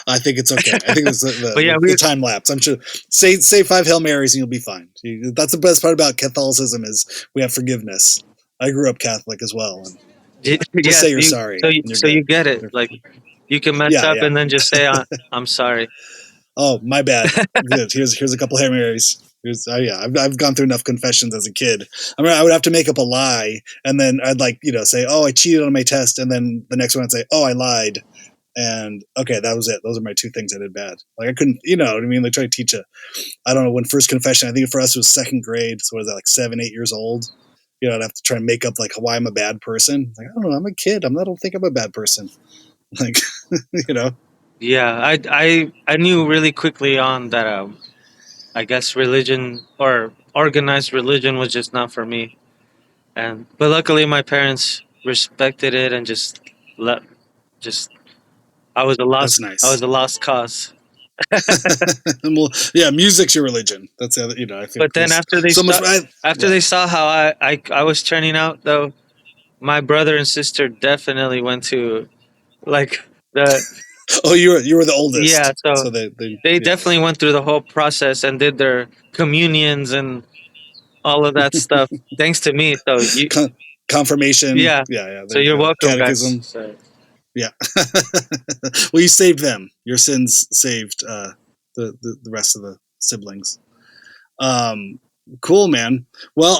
I think it's okay. I think it's the time lapse. I'm sure. Say 5 Hail Marys and you'll be fine. That's the best part about Catholicism is we have forgiveness. I grew up Catholic as well. And just say you're sorry. So you get it. Like you can mess up and then just say I'm sorry. Oh, my bad. Good. Here's a couple Hail Marys. I've gone through enough confessions as a kid. I mean, I would have to make up a lie, and then I'd say, "Oh, I cheated on my test," and then the next one I'd say, "Oh, I lied," and okay, that was it. Those are my 2 things I did bad. Like I couldn't, what I mean? Like try to teach I don't know when first confession. I think for us it was 2nd grade. So was that like 7, 8 years old? I'd have to try and make up like why I'm a bad person. Like I don't know, I'm a kid. I don't think I'm a bad person. Like Yeah, I knew really quickly on that. I guess religion or organized religion was just not for me, but luckily my parents respected it and I was a lost. That's nice. I was a lost cause. Well, yeah, music's your religion. That's I think. But then after they saw how I was turning out, though, my brother and sister definitely went to like the Oh, you were the oldest, yeah. So so they they yeah. definitely went through the whole process and did their communions and all of that stuff thanks to me. So you Confirmation. yeah. Yeah. So There you you're go. welcome, guys. Catechism. So Yeah. Well, you saved them. Your sins saved the rest of the siblings. Um, cool, man. Well,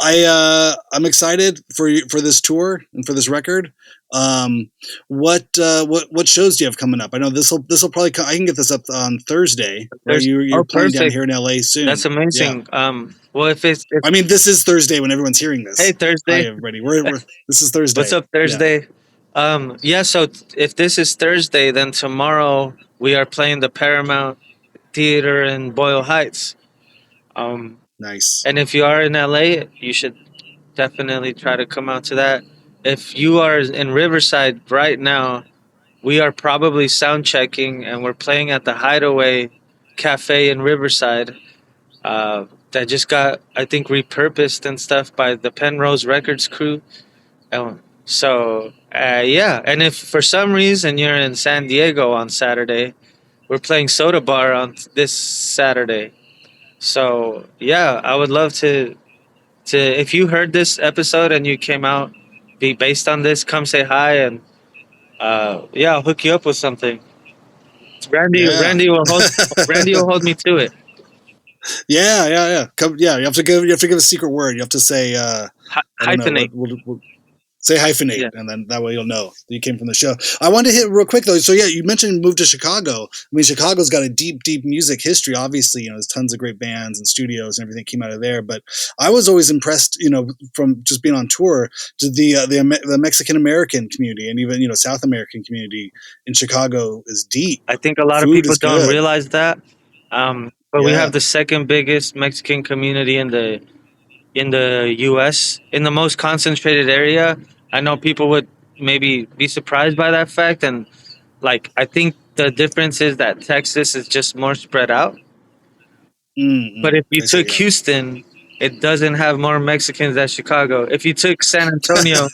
I'm excited for you for this tour and for this record. Um, what shows do you have coming up? I know this will probably I can get this up on Thursday, right? there's You're oh playing down perfect. here in LA That's soon. Yeah. amazing. Well, if I mean, this is Thursday when everyone's hearing hey this. Hi, Thursday, everybody. This is what's Thursday. up Yeah. Thursday? Yeah. So if this is Thursday, then tomorrow we are playing the Paramount Theater in Boyle Heights. Um, Nice. and if you are in LA, you should definitely try to come out to that. If you are in Riverside right now, we are probably sound checking and we're playing at the Hideaway Cafe in Riverside. That just got, I think, repurposed and stuff by the Penrose Records crew. Yeah. And if for some reason you're in San Diego on Saturday, we're playing Soda Bar on this Saturday. So yeah, I would love to if you heard this episode and you came out, be based on this, come say hi and yeah, I'll hook you up with something. Randy, Yeah. Randy will hold me to it. Yeah. Come, yeah, you have to give a secret word. You have to say, I don't know Hyphenate. what say hyphenate, Yeah, and then that way you'll know that you came from the show. I wanted to hit real quick though. So yeah, you mentioned moved to Chicago. I mean, Chicago's got a deep music history. Obviously, there's tons of great bands and studios and everything came out of there. But I was always impressed, from just being on tour to the Mexican American community and even South American community in Chicago is deep. I think a lot of Food people is don't good. realize that. But we have Yeah. the second biggest Mexican community in the U.S. in the most concentrated area. I know people would maybe be surprised by that fact, and like I think the difference is that Texas is just more spread out. But if you I see. took Yeah. Houston, it doesn't have more Mexicans than Chicago. If you took San Antonio,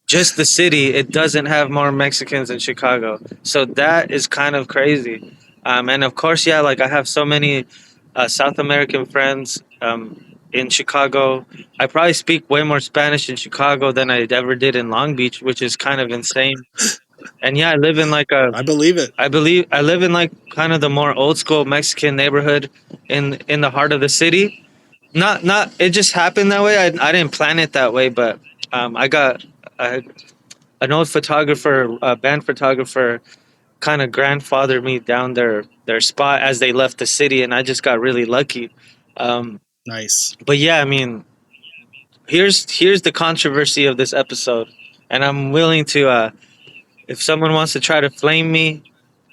just the city, it doesn't have more Mexicans than Chicago. So that is kind of crazy. And of course, yeah, like I have so many South American friends in Chicago. I probably speak way more Spanish in Chicago than I ever did in Long Beach, which is kind of insane. And yeah, I live in like a I believe it. I believe I live in like kind of the more old school Mexican neighborhood in the heart of the city. Not it just happened that way. I didn't plan it that way, but I got uh, an old photographer, band photographer, kind of grandfathered me down their spot as they left the city, and I just got really lucky. Um, Nice. but yeah, I mean, here's the controversy of this episode, and I'm willing to if someone wants to try to flame me,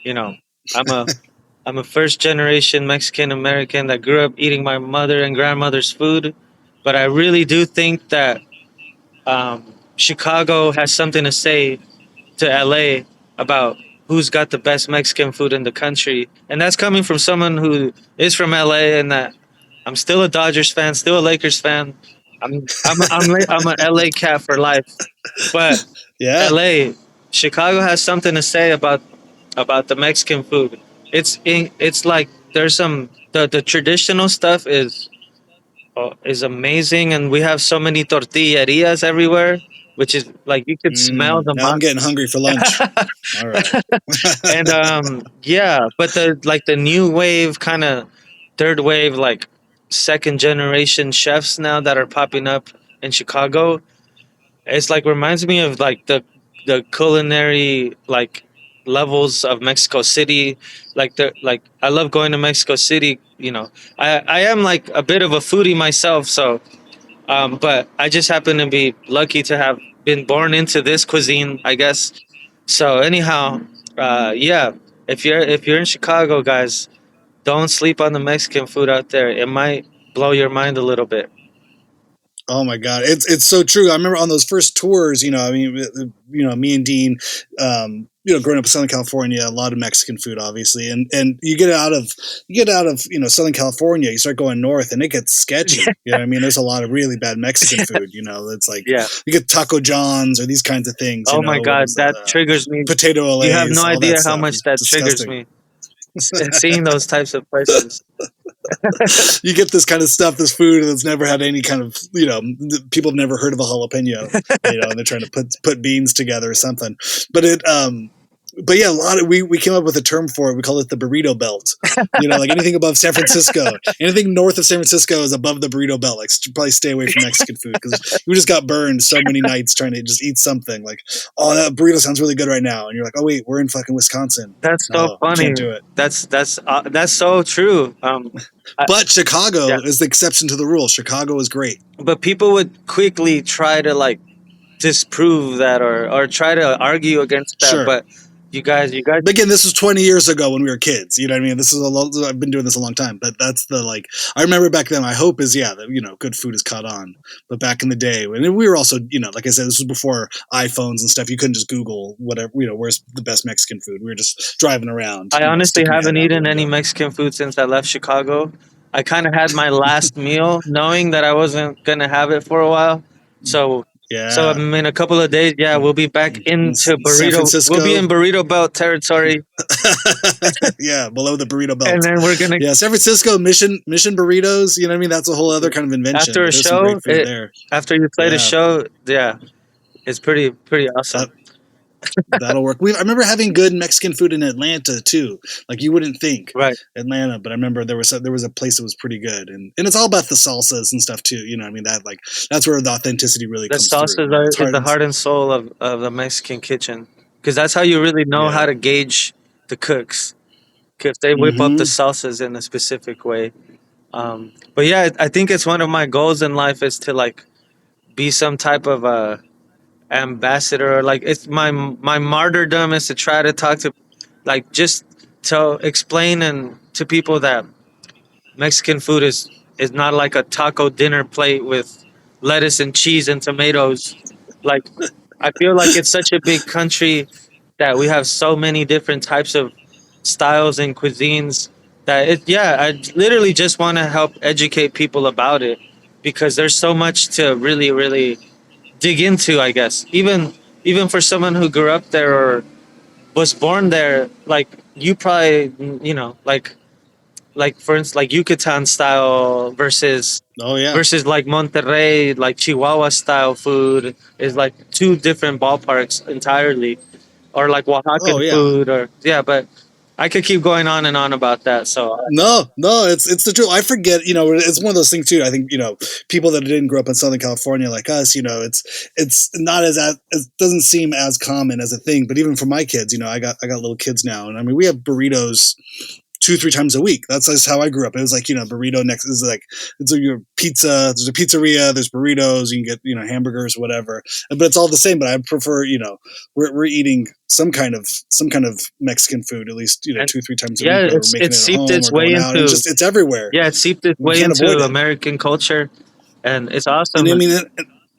you know, I'm a I'm a first generation Mexican American that grew up eating my mother and grandmother's food, but I really do think that Chicago has something to say to LA about who's got the best Mexican food in the country, and that's coming from someone who is from LA, and that I'm still a Dodgers fan, still a Lakers fan. I'm a LA cat for life, but Yeah. LA, Chicago has something to say about the Mexican food. It's like there's some the traditional stuff is amazing, and we have so many tortillerias everywhere, which is like you could smell the Now I'm getting hungry for lunch. All right. and yeah, but the new wave kind of third wave like second generation chefs now that are popping up in Chicago, it's like reminds me of like the culinary like levels of Mexico City. Like I love going to Mexico City. I am like a bit of a foodie myself, so but I just happen to be lucky to have been born into this cuisine, I guess. So anyhow, yeah, if you're in Chicago, guys, don't sleep on the Mexican food out there. It might blow your mind a little bit. Oh my God, it's so true. I remember on those first tours, I mean, me and Dean, growing up in Southern California, a lot of Mexican food, obviously, and you get out of Southern California, you start going north, and it gets sketchy. You know what I mean? There's a lot of really bad Mexican food. It's like you get Taco John's or these kinds of things. Oh my God, that triggers me. Potato olays. You have no idea how stuff. much that triggers me. Seeing those types of places. You get this kind of stuff, this food that's never had any kind of, people have never heard of a jalapeno, and they're trying to put beans together or something. But yeah, we came up with a term for it. We call it the burrito belt. Like anything above San Francisco, anything north of San Francisco is above the burrito belt. Like probably stay away from Mexican food because we just got burned so many nights trying to just eat something. Like, oh, that burrito sounds really good right now, and you're like, oh wait, we're in fucking Wisconsin. That's so funny. Can't do it. That's so true. But Chicago is the exception to the rule. Chicago is great. But people would quickly try to disprove that or try to argue against that. Sure. But you guys. But again, this was 20 years ago when we were kids. You know what I mean? I've been doing this a long time. But that's I remember back then. My hope is that good food is caught on. But back in the day, when we were also like I said, this was before iPhones and stuff. You couldn't just Google whatever where's the best Mexican food. We were just driving around. I honestly haven't eaten any Mexican food since I left Chicago. I kind of had my last meal, knowing that I wasn't gonna have it for a while. So. Yeah. So in a couple of days, we'll be back into burrito. We'll be in burrito belt territory. Yeah, below the burrito belt. And then we're gonna San Francisco mission burritos. You know what I mean? That's a whole other kind of invention. After a show, after you play the show, it's pretty awesome. That'll work. I remember having good Mexican food in Atlanta too. Like you wouldn't think, right? Atlanta, but I remember there was a place that was pretty good, and it's all about the salsas and stuff too. You know, what I mean that's where the authenticity really comes through. The salsas are the heart and soul of the Mexican kitchen, because that's how you really know how to gauge the cooks, because they whip up the salsas in a specific way. But yeah, I think it's one of my goals in life is to be some type of ambassador, it's my martyrdom is to try to talk to just to explain and to people that Mexican food is not like a taco dinner plate with lettuce and cheese and tomatoes. I feel like it's such a big country that we have so many different types of styles and cuisines that I literally just want to help educate people about it, because there's so much to really, really dig into, I guess. Even for someone who grew up there or was born there, you probably, for instance, Yucatan style versus Monterrey, Chihuahua style food is two different ballparks entirely, or Oaxacan food, but I could keep going on and on about that. So no, it's the truth. I forget, it's one of those things too. I think, people that didn't grow up in Southern California like us, it's not it doesn't seem as common as a thing. But even for my kids, I got little kids now, and I mean, we have burritos 2-3 times a week. That's just how I grew up. It was burrito next is it's your pizza. There's a pizzeria. There's burritos. You can get hamburgers, whatever. But it's all the same. But I prefer we're eating some kind of Mexican food at least 2-3 times a week. It's seeped its way into it's everywhere. Yeah, it's seeped its way into American culture, and it's awesome. And I mean.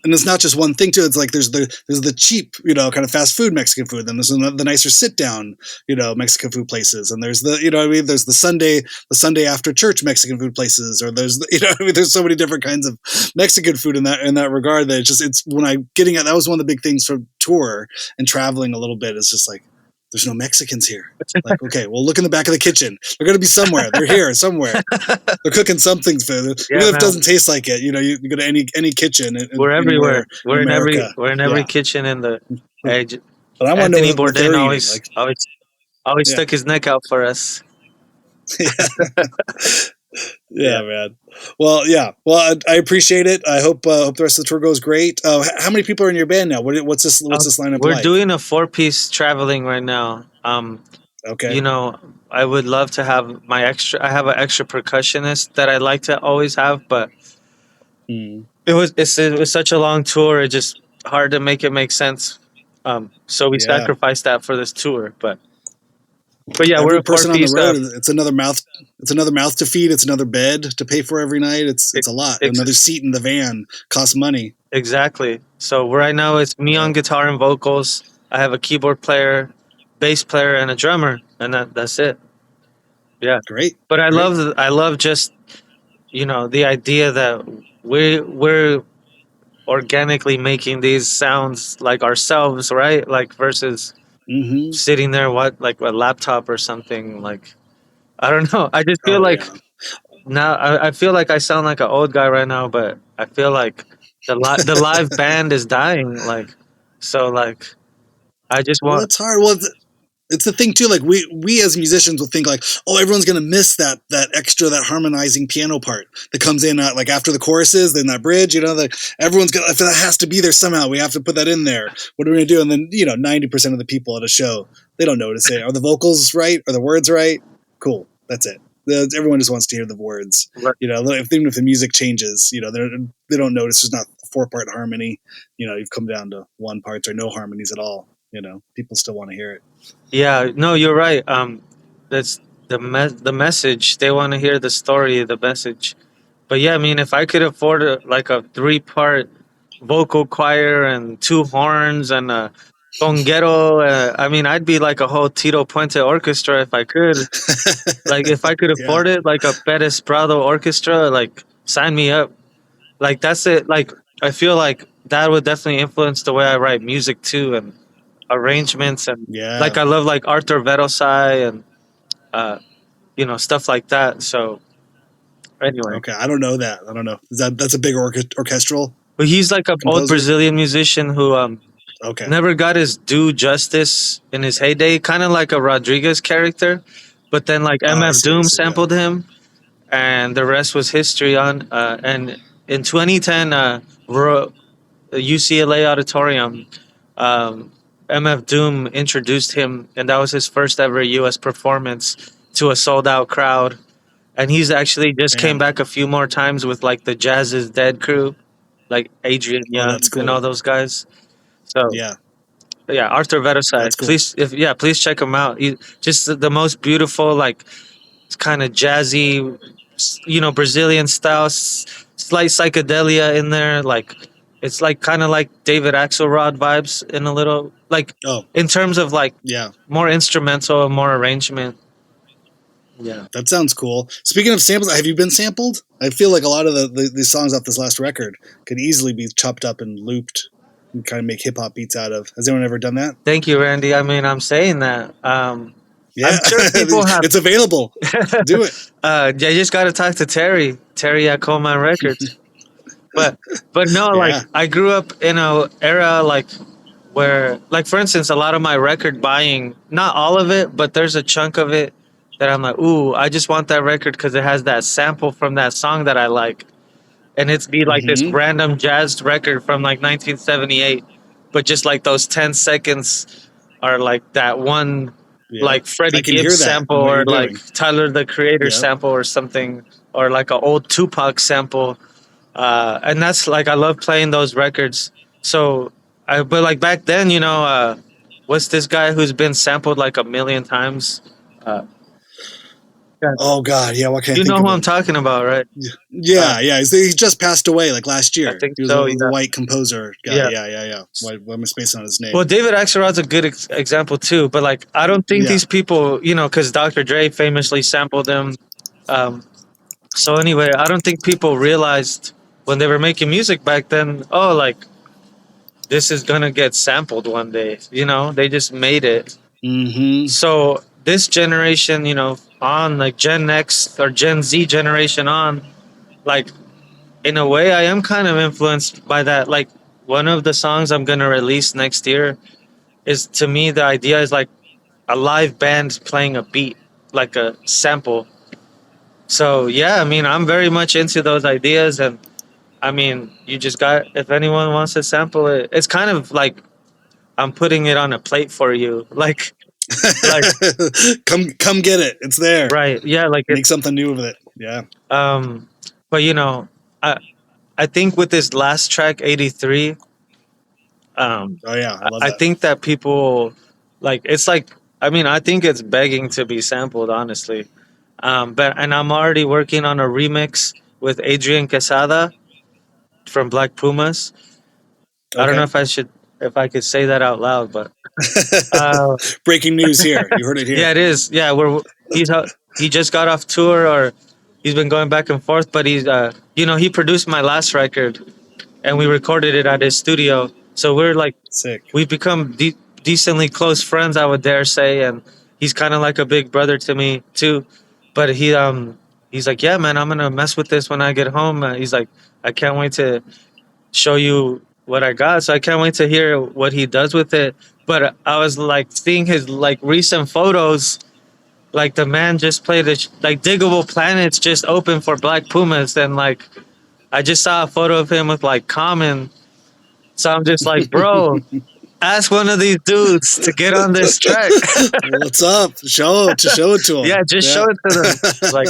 And it's not just one thing too. It's there's the cheap, kind of fast food Mexican food. Then there's the nicer sit down, Mexican food places. And there's there's the Sunday after church Mexican food places. Or there's there's so many different kinds of Mexican food in that regard that it's when I'm getting at, that was one of the big things for tour and traveling a little bit. It's just there's no Mexicans here. Okay, well, look in the back of the kitchen. They're going to be somewhere. They're here somewhere. They're cooking something food. Even if it doesn't taste like it, you go to any kitchen. We're everywhere. We're in every kitchen in the edge. But I want to know what they're always stuck his neck out for us. Yeah, man. Well, yeah. Well, I appreciate it. I hope the rest of the tour goes great. How many people are in your band now? What's this lineup We're like? doing a 4-piece traveling right now. Okay. I would love to have I have an extra percussionist that I'd like to always have, but it was such a long tour. It's just hard to make it make sense. So we sacrificed that for this tour, but yeah, we're a person on the road. It's another mouth. It's another mouth to feed. It's another bed to pay for every night. It's a lot. Another seat in the van costs money. Exactly. So right now it's me on guitar and vocals. I have a keyboard player, bass player and a drummer, and that's it. Yeah, Great. but Great. I love just the idea that we're organically making these sounds like ourselves, right? Like versus Mm-hmm. sitting there what like a laptop or something. Like I don't know. I just feel Oh like yeah. now I feel like I sound like an old guy right now, but I feel like the live band is dying. Like so, like I just Well, want. that's hard. Well, it's the thing too. Like we as musicians will think like, oh, everyone's gonna miss that extra, that harmonizing piano part that comes in like after the choruses, then that bridge. Like everyone's gonna, that has to be there somehow. We have to put that in there. What are we gonna do? And then 90% of the people at a show, they don't notice it. Are the vocals right? Are the words right? Cool. That's it. Everyone just wants to hear the words. Even if the music changes, they don't notice there's not a 4-part harmony. You've come down to 1 parts or no harmonies at all. People still want to hear it. Yeah, no, you're right. That's the message. They want to hear the story, the message. But yeah, I mean, if I could afford like a 3-part vocal choir and 2 horns and a conguero, I mean, I'd be like a whole Tito Puente orchestra if I could. Like, if I could Yeah. afford it, like a Perez Prado orchestra, like, sign me up. Like, that's it. Like, I feel like that would definitely influence the way I write music too, and arrangements, and Yeah. like I love like Arthur Verosai and stuff like that. So anyway, Okay, I don't know that. I don't know. That's a big orchestral but he's like an old composer? Brazilian musician who Okay. never got his due justice in his heyday, kind of like a Rodriguez character. But then like Oh, I MF see. I Doom see. Yeah. sampled him, and the rest was history. And in 2010, UCLA Auditorium, um, MF Doom introduced him, and that was his first ever U.S. performance to a sold out crowd. And he's actually just came Man. back a few more times with like the Jazz is Dead crew, like Adrian Oh, Young that's and all cool. those guys. So Yeah, yeah, Arthur Verosai. that's cool. Please check him out. Just the most beautiful, like kind of jazzy, Brazilian style, slight psychedelia in there. Like it's like kind of like David Axelrod vibes in a little, like Oh, in terms of like yeah. more instrumental and more arrangement. Yeah. That sounds cool. Speaking of samples, have you been sampled? I feel like a lot of these songs off this last record could easily be chopped up and looped and kind of make hip hop beats out of. Has anyone ever done that? Thank you, Randy. I mean, I'm saying that. Yeah, I'm sure people have. it's available. Do it. You just got to talk to Terry at Coleman Records. But no, like Yeah. I grew up in a era like where, like for instance, a lot of my record buying, not all of it, but there's a chunk of it that I'm like, ooh, I just want that record because it has that sample from that song that I like, and it's be like this Mm-hmm. random jazz record from like 1978, but just like those 10 seconds are like that one, Yeah. like Freddie I can hear Gibbs that sample in what or you're like doing. Tyler the Creator Yep. sample or something, or like an old Tupac sample. And that's like I love playing those records. So, but like back then, what's this guy who's been sampled like a million times? Uh, Oh God, yeah. What can I you think know of who I'm him? talking about, right? Yeah. He just passed away like last I year. think He was so. the Yeah. white composer guy. Yeah. Yeah. Why am I spacing on his name? Well, David Axelrod's a good example too. But like, I don't think Yeah. these people, because Dr. Dre famously sampled them. So anyway, I don't think people realized when they were making music back then. Oh, like this is gonna get sampled one day. They just made it. Mm-hmm. So this generation, on like Gen X or Gen Z generation on, like in a way, I am kind of influenced by that. Like one of the songs I'm gonna release next year is, to me, the idea is like a live band playing a beat, like a sample. So yeah, I mean, I'm very much into those ideas, and I mean, you just got, if anyone wants to sample it, it's kind of like I'm putting it on a plate for you, like come get it. It's there. right, yeah, like Make something new with it. Yeah. but I think with this last track, 83, Oh yeah, I love I that. think that people like, it's like, I mean, I think it's begging to be sampled, honestly. And I'm already working on a remix with Adrian Quesada from Black Pumas. I don't know Okay. if I should if I could say that out loud, but uh, breaking news here. You heard it here. yeah, it is. Yeah, he just got off tour, or he's been going back and forth. But he's he produced my last record, and we recorded it at his studio. So we're like, sick. We've become decently close friends, I would dare say, and he's kind of like a big brother to me too. But he's like, yeah, man, I'm gonna mess with this when I get home. He's like, I can't wait to show you what I got. So I can't wait to hear what he does with it. But I was like seeing his like recent photos. Like the man just played like Diggable Planets just opened for Black Pumas, and like I just saw a photo of him with like Common. So I'm just like, bro, ask one of these dudes to get on this track. What's up? Show it to them. Yeah, just show it to them. Like,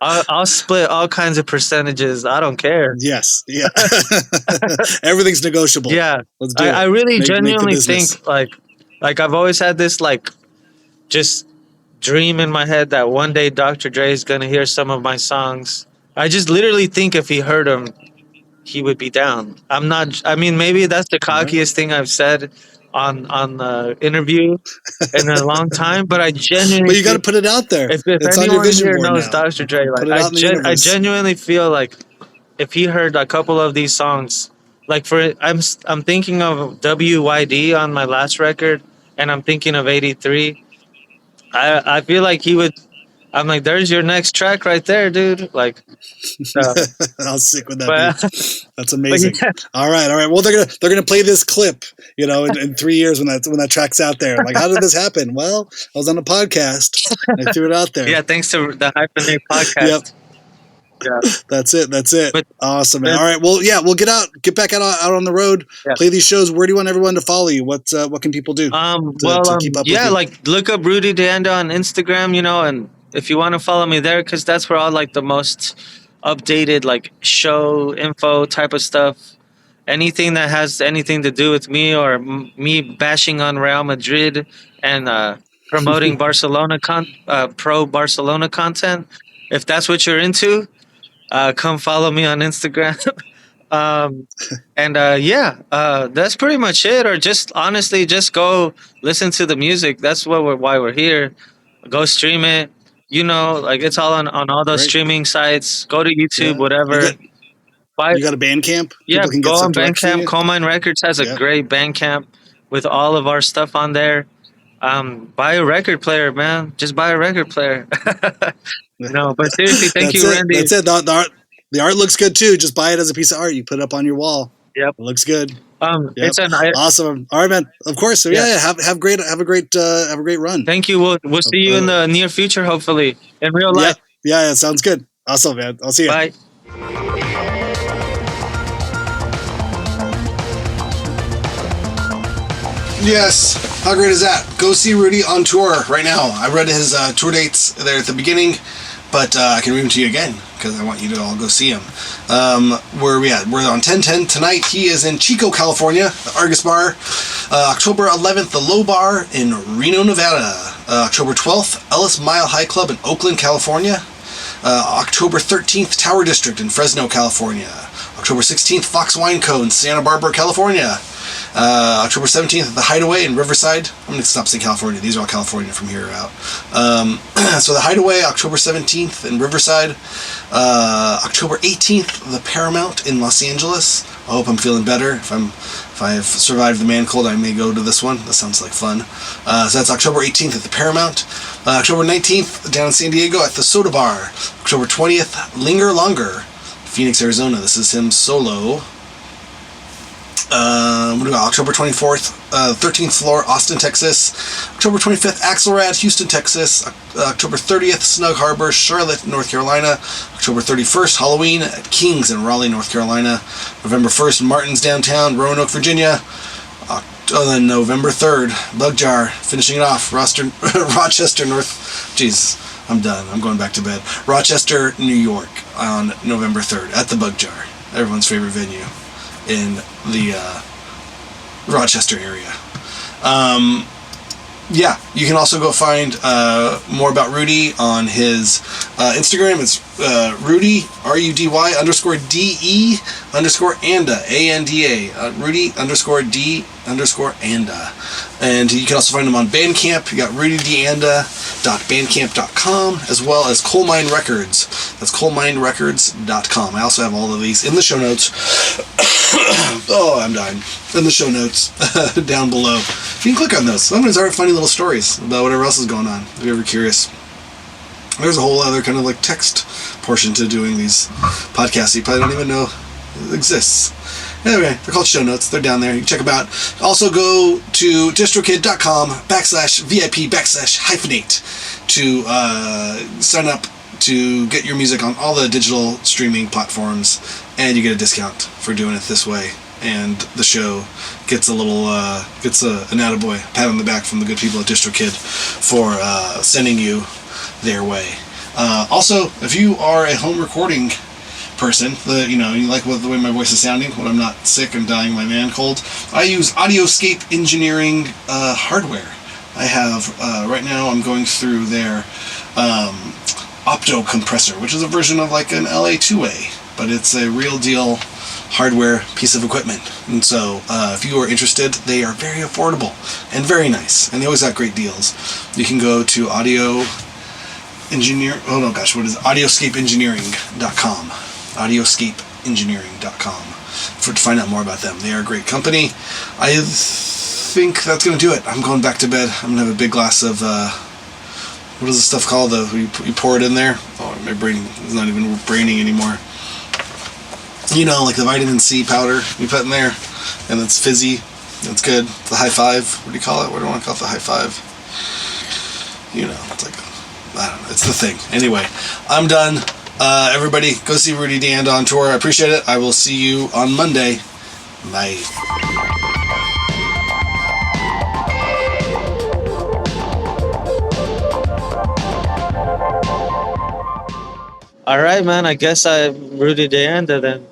I'll split all kinds of percentages. I don't care. Yes. Yeah. Everything's negotiable. Yeah. Let's do it. I really genuinely think like I've always had this like just dream in my head that one day Dr. Dre is going to hear some of my songs. I just literally think if he heard them, he would be down. I mean, maybe that's the cockiest thing I've said on the interview in a long time, but I genuinely. But you got to put it out there. If anyone here knows Dr. Dre, like I genuinely feel like if he heard a couple of these songs, like I'm thinking of WYD on my last record, and I'm thinking of 83. I feel like he would. I'm like, there's your next track right there, dude. Like, how sick would that be? That's amazing. Yeah. All right. Well, they're gonna play this clip, in 3 years when that track's out there. Like, how did this happen? Well, I was on a podcast. I threw it out there. Yeah, thanks to the Hyphenate podcast. Yep. Yeah, that's it. But, awesome, man. All right, well, yeah, we'll get back out on the road, play these shows. Where do you want everyone to follow you? What can people do? To keep up with you? Like look up Rudy DeAnda on Instagram, and if you want to follow me there, because that's where all like the most updated like show info type of stuff. Anything that has anything to do with me or me bashing on Real Madrid and promoting Barcelona pro Barcelona content. If that's what you're into. Come follow me on Instagram. That's pretty much it. Or just honestly, just go listen to the music. That's why we're here. Go stream it. Like it's all on all those streaming sites. Go to YouTube, whatever. You got a Bandcamp? Yeah, go on Bandcamp. Coal Mine Records has a great Bandcamp with all of our stuff on there. Buy a record player, man. Just buy a record player. No, but seriously, thank you, Randy. That's it. The art looks good too. Just buy it as a piece of art. You put it up on your wall. Yep, it looks good. It's awesome. All right, man. Of course. So have a great run. Thank you. We'll see you in the near future, hopefully, in real life. Yeah, sounds good. Awesome, man. I'll see you. Bye. Yes. How great is that? Go see Rudy on tour right now. I read his tour dates there at the beginning, but I can read them to you again because I want you to all go see him. Where are we at? We're on 10/10 tonight. He is in Chico, California, the Argus Bar. October 11th, the Low Bar in Reno, Nevada. October 12th, Ellis Mile High Club in Oakland, California. October 13th, Tower District in Fresno, California. October 16th, Fox Wine Co. in Santa Barbara, California. October 17th at the Hideaway in Riverside. I'm going to stop saying California. These are all California from here out. So the Hideaway, October 17th in Riverside. October 18th, the Paramount in Los Angeles. I hope I'm feeling better. If I've survived the man cold, I may go to this one. That sounds like fun. So that's October 18th at the Paramount. October 19th down in San Diego at the Soda Bar. October 20th, Linger Longer, Phoenix, Arizona. This is him solo. What about October 24th, 13th floor, Austin, Texas. October 25th, Axelrad, Houston, Texas. October 30th, Snug Harbor, Charlotte, North Carolina. October 31st, Halloween at King's in Raleigh, North Carolina. November 1st, Martin's downtown, Roanoke, Virginia. Then November 3rd, Bug Jar, finishing it off, Rochester, North. Jeez, I'm done. I'm going back to bed. Rochester, New York on November 3rd at the Bug Jar, everyone's favorite venue in the Rochester area. Yeah, you can also go find more about Rudy on his Instagram. It's Rudy, RUDY _DE_ANDA, ANDA. Rudy _D_ANDA. And you can also find him on Bandcamp. You got rudydeanda.bandcamp.com, as well as Coal Mine Records. That's coalminerecords.com. I also have all of these in the show notes. Oh, I'm dying. In the show notes down below. You can click on those. Sometimes there are funny little stories about whatever else is going on, if you're ever curious. There's a whole other kind of like text portion to doing these podcasts you probably don't even know exists. Anyway, they're called show notes. They're down there. You can check them out. Also go to distrokid.com/VIP/hyphenate to sign up to get your music on all the digital streaming platforms, and you get a discount for doing it this way. And the show gets a little, an attaboy, pat on the back from the good people at DistroKid for sending you their way. Also, if you are a home recording person, you like the way my voice is sounding when I'm not sick and dying my man cold, I use Audioscape Engineering hardware. I have, right now I'm going through their Opto compressor, which is a version of like an LA2A, but it's a real deal hardware piece of equipment. And so if you are interested, they are very affordable and very nice, and they always have great deals. You can go to audioscapeengineering.com, audioscapeengineering.com to find out more about them. They are a great company. I think that's going to do it. I'm going back to bed. I'm going to have a big glass of what is the stuff called? You pour it in there. Oh, my brain is not even braining anymore. Like the vitamin C powder you put in there, and it's fizzy. It's good. The high five. What do you call it? What do I want to call it? The high five. It's like, I don't know. It's the thing. Anyway, I'm done. Everybody, go see Rudy DeAnda on tour. I appreciate it. I will see you on Monday. Bye. All right, man. I guess I'm Rudy DeAnda then.